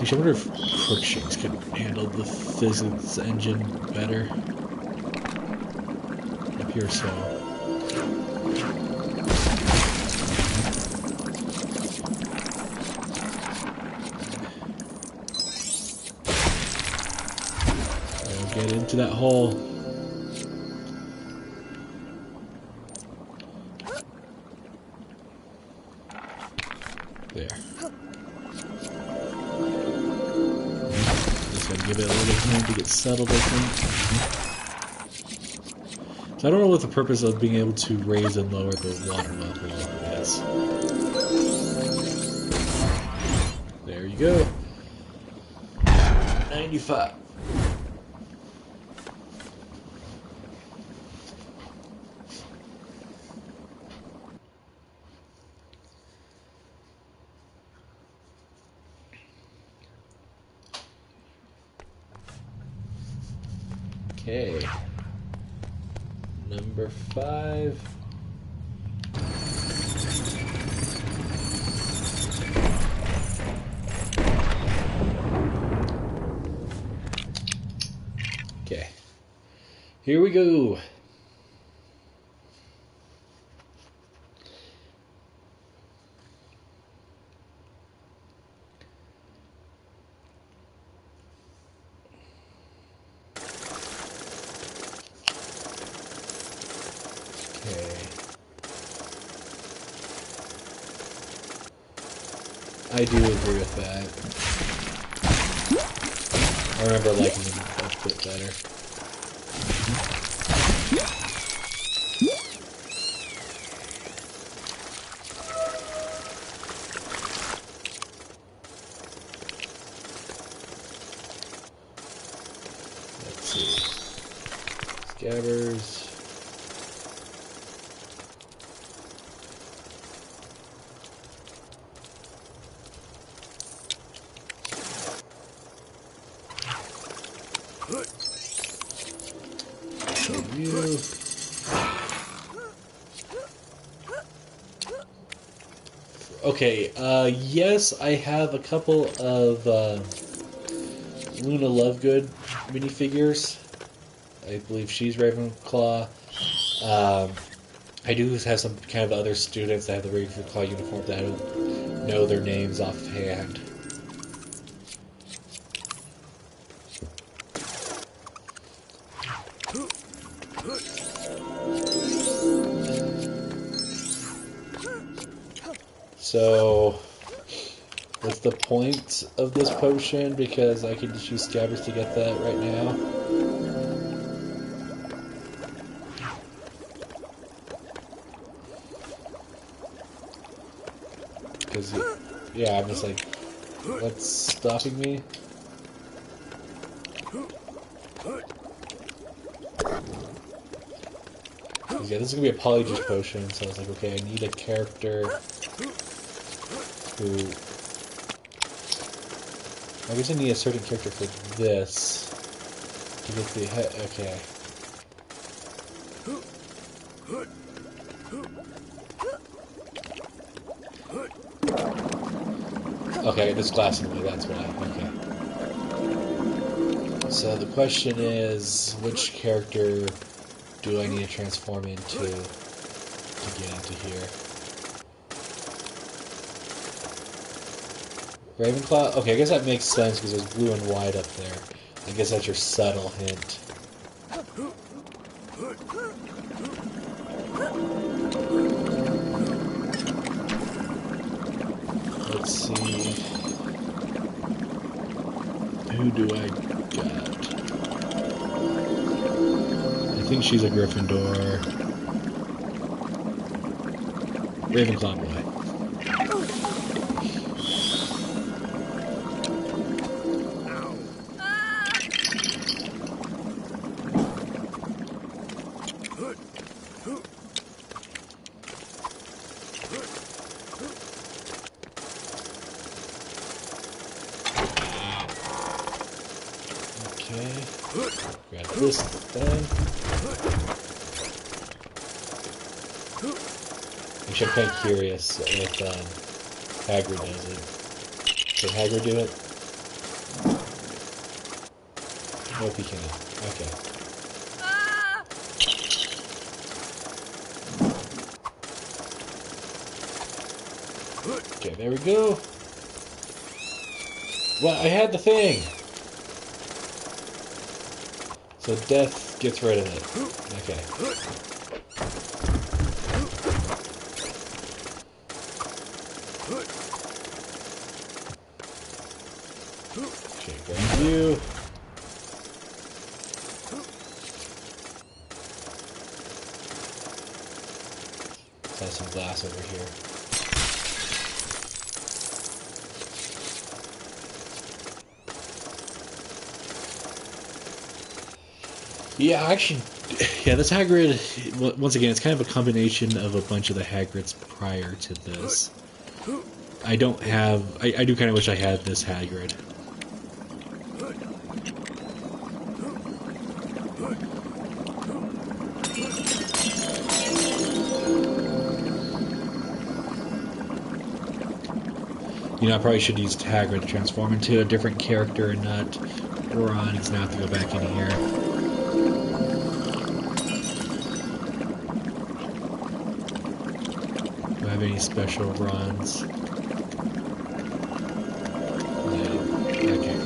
Actually, I wonder if Bricktrician could handle the physics engine better. Up here, so. I'll get into that hole. There. Just gotta give it a little time to get settled, I think. So I don't know what the purpose of being able to raise and lower the water level is. There you go. 95. Okay, number 5. Okay, here we go. I do agree with that. I remember liking them a bit better. Let's see. Scabbers. You. Okay, yes, I have a couple of Luna Lovegood minifigures. I believe she's Ravenclaw. Um, I do have some kind of other students that have the Ravenclaw uniform that I don't know their names offhand. So, what's the point of this potion? Because I can just use scabbards to get that right now. Because, yeah, I'm just like, what's stopping me? Yeah, this is gonna be a polyjuice potion, so I was like, okay, I need a character who... I guess I need a certain character for this to get the head. Okay. Okay, I got this glass in the way, that's why. Okay. So the question is, which character do I need to transform into to get into here? Ravenclaw? Okay, I guess that makes sense because there's blue and white up there. I guess that's your subtle hint. Let's see. Who do I got? I think she's a Gryffindor. Ravenclaw boy. Okay. Grab this thing. Actually, I'm kind of curious if Hagrid does it. Can Hagrid do it? Nope, he can't. Okay. Okay, there we go. Well, I had the thing! So death gets rid of it. Okay. Okay, grab you. Let's have some glass over here. Yeah, actually, yeah, this Hagrid, once again, it's kind of a combination of a bunch of the Hagrids prior to this. I don't have, I do kind of wish I had this Hagrid. You know, I probably should use Hagrid to transform into a different character and not Ron. He's not to go back in here. Do I have any special Rons? No. Okay.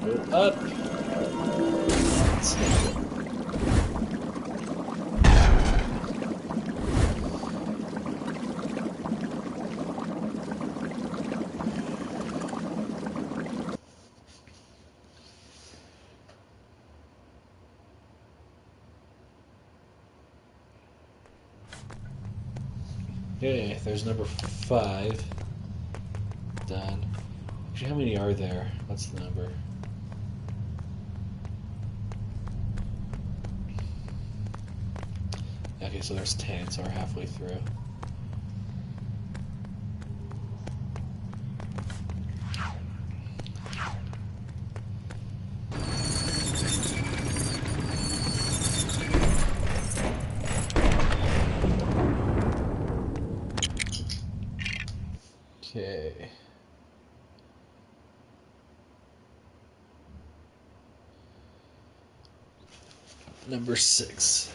Go up. Let's see. Okay, there's number 5. Done. Actually, how many are there? What's the number? Okay, so there's 10, so we're halfway through. Okay. Number 6.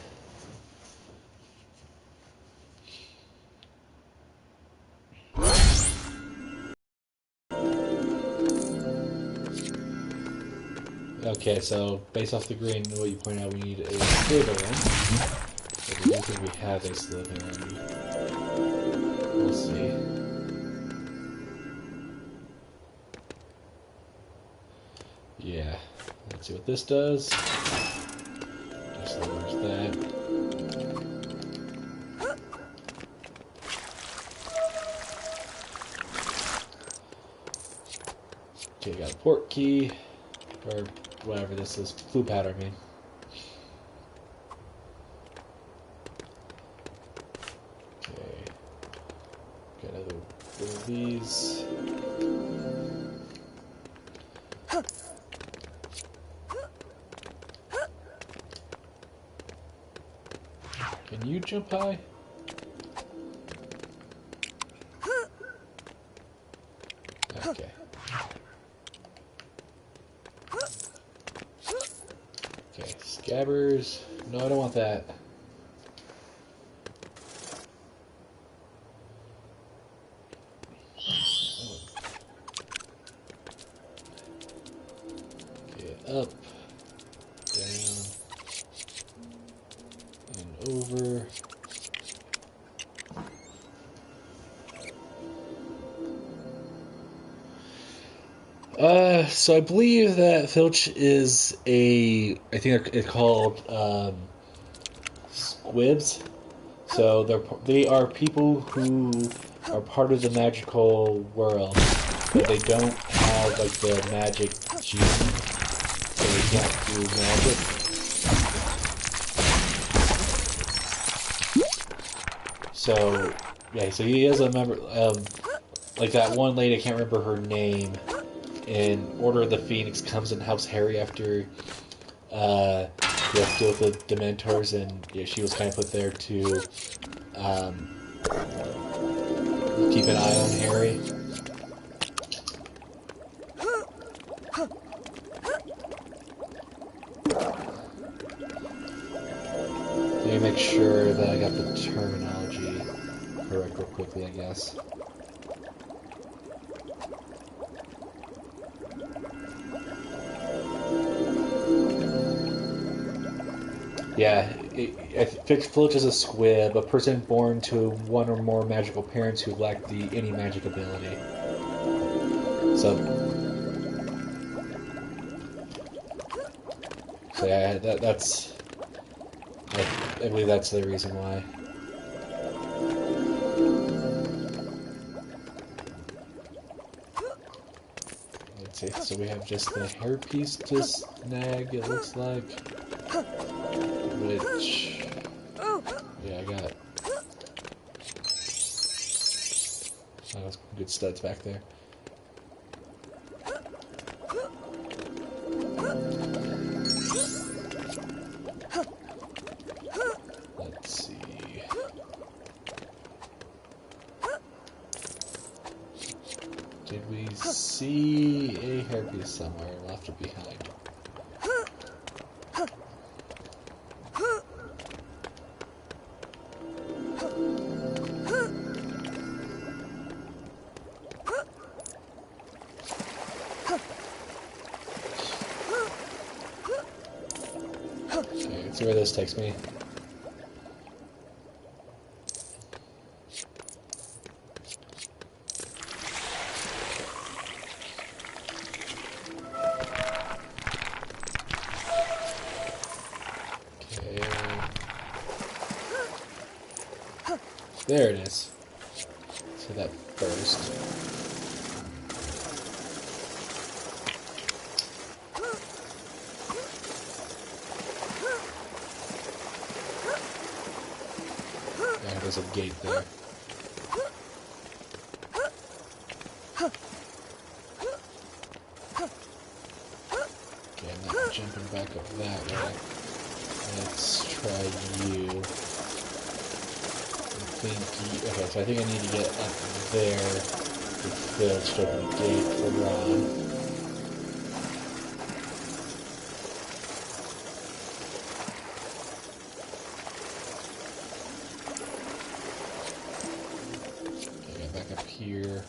Okay, so based off the green, what you point out, we need a Slytherin. But I don't think we have a Slytherin. We'll see. Yeah. Let's see what this does. Just lowers that. Okay, got a port key. Or whatever this is. Clue pad, I mean. Okay. Got another one of these. Can you jump high? Okay. Okay, scabbers. No, I don't want that. Okay, up, down, and over. So I believe that Filch is I think it's called squibs. So they are people who are part of the magical world, but they don't have like the magic gene, so they can't do magic. So yeah, so he is a member. Like that one lady, I can't remember her name. In Order of the Phoenix comes and helps Harry after he has to deal with the Dementors, and yeah, she was kind of put there to keep an eye on Harry. Let me make sure that I got the terminology correct real quickly, I guess. Yeah, Filch is a squib, a person born to one or more magical parents who lack any magic ability. So yeah, that's I believe that's the reason why. Let's see. So we have just the hairpiece to snag. It looks like. Which, yeah, I got those good studs back there. Let's see. Did we see a hairpiece somewhere left or behind? Okay, let's see where this takes me. Okay. There it is. Let's do that first. There's a gate there. Okay, I'm not jumping back up that way. Let's try you. Okay, so I think I need to get up there failed to open the gate for Ron. Okay, back up here.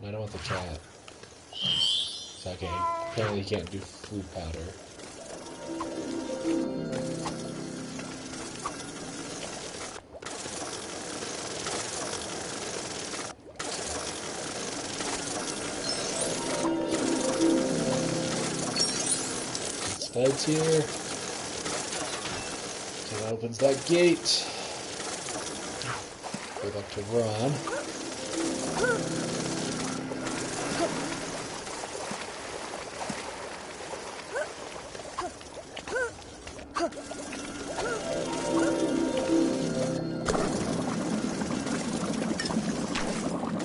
I don't want the cat. So, okay, apparently you can't do flue powder. Studs here. So that opens that gate. Go back to Ron.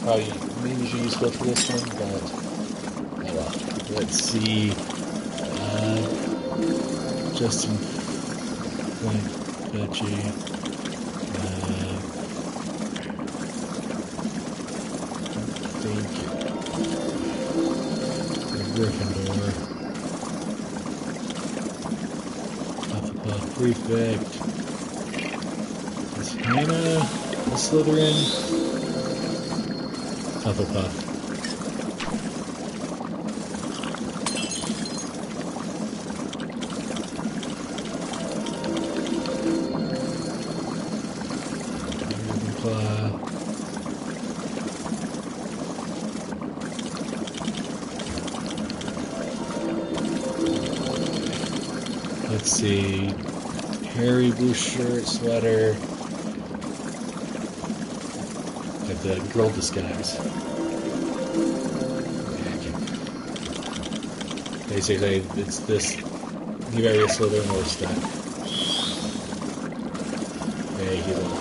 Probably maybe should use go for this one, but oh well. Let's see. Justin Flint Veggie. Think Gryffindor. Hufflepuff Prefect. Is Hannah a Slytherin? Hufflepuff. Let's see. Hairy blue shirt, sweater. Like the girl disguise. Basically, it's this. You better be a Slytherin or stuff. Yeah, he's a little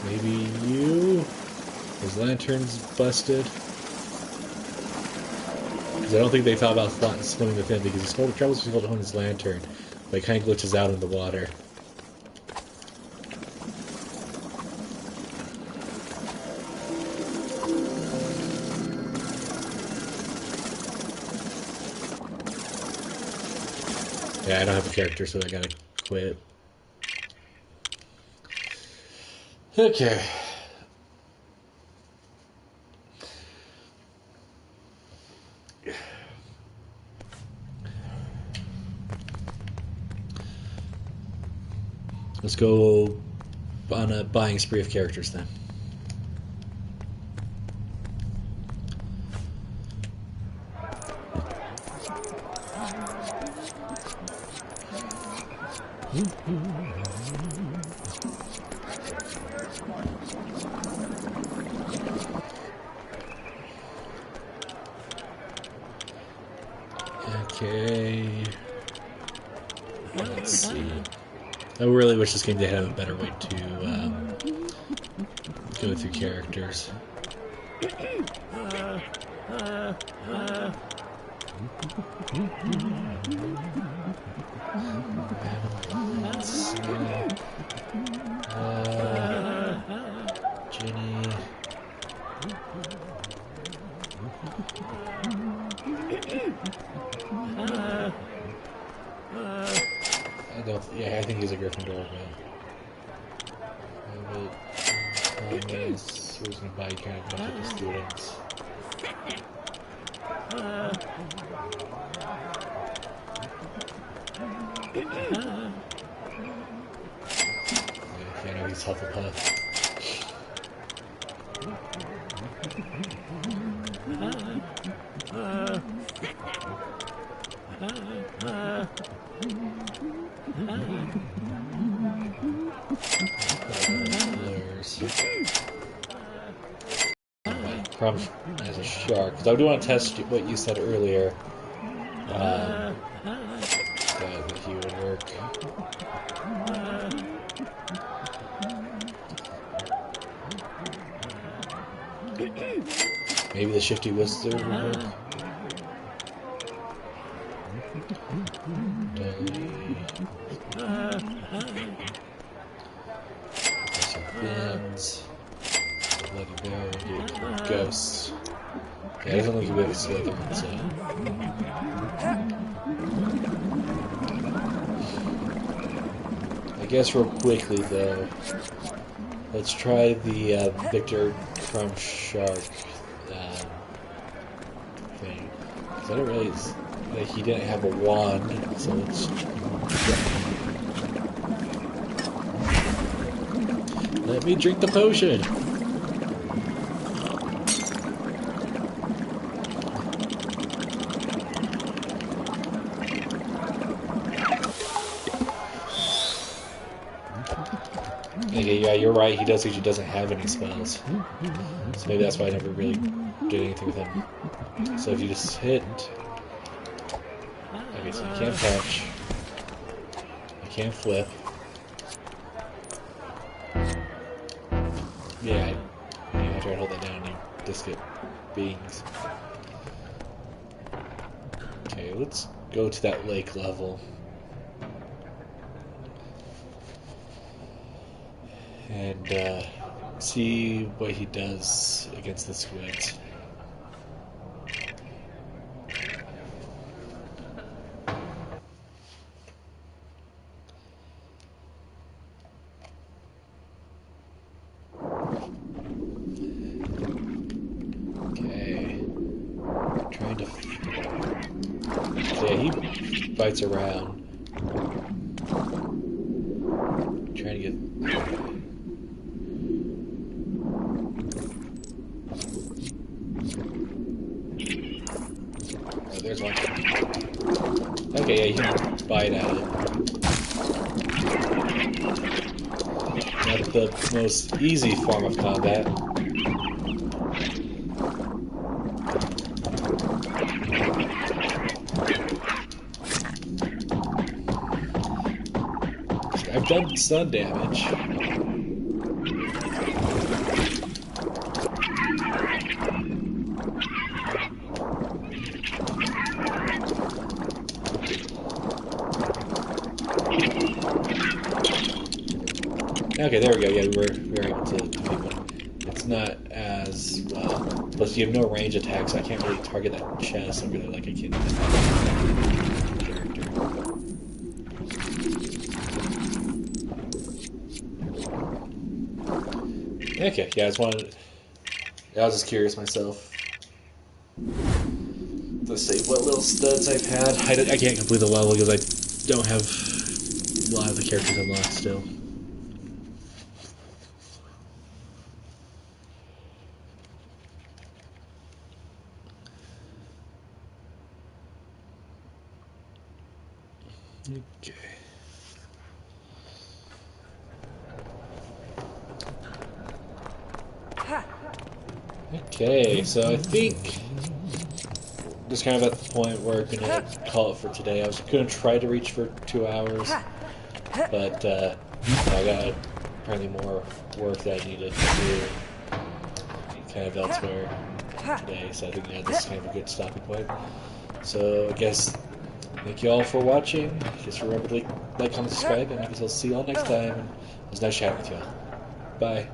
maybe you? His lantern's busted. Because I don't think they thought about swimming with him because he's full of troubles with holding his lantern. But he kind of glitches out in the water. Yeah, I don't have a character, so I gotta quit. Okay. Let's go on a buying spree of characters then. Okay. Let's see. I really wish this game did have a better way to go through characters. Ginny. Yeah, I think he's a Gryffindor, but who's gonna buy kind of bunch of the students? Yeah, I know he's Hufflepuff. Probably as a shark, because I do want to test what you said earlier. That if you would work. Maybe the shifty wizard will work. Some bins. Lucky bear. Ghosts. Yeah, I don't think we have a Slytherin, so. I guess real quickly though, let's try the Victor Crumb Shark thing. Because I don't really. Like, he didn't have a wand, so let's. Let me drink the potion! Okay, yeah, you're right, he usually doesn't have any spells. So maybe that's why I never really did anything with him. So if you just hit. Okay, so you can't punch. You can't flip. Yeah, you have to try to hold that down and you just get beings. Okay, let's go to that lake level. And see what he does against the squids. Yeah, he bites around. Trying to get. Oh, there's one. Okay, yeah, you can bite at it. Not the most easy form of combat. I've done sun damage. Okay, there we go. Yeah, we were able to defeat one. It's not as well. Plus, you have no range attack, so I can't really target that chest over there like I can. Okay, yeah, I was just curious myself to see what little studs I've had. I can't complete the level because I don't have a lot of the characters unlocked still. Okay. Okay, so I think just kind of at the point where I'm gonna call it for today. I was gonna try to reach for 2 hours, but I got apparently more work that I needed to do kind of elsewhere today, so I think this is kind of a good stopping point. So I guess thank you all for watching. Just remember to like, comment, subscribe, and I guess I'll see you all next time. It was nice chatting with y'all. Bye.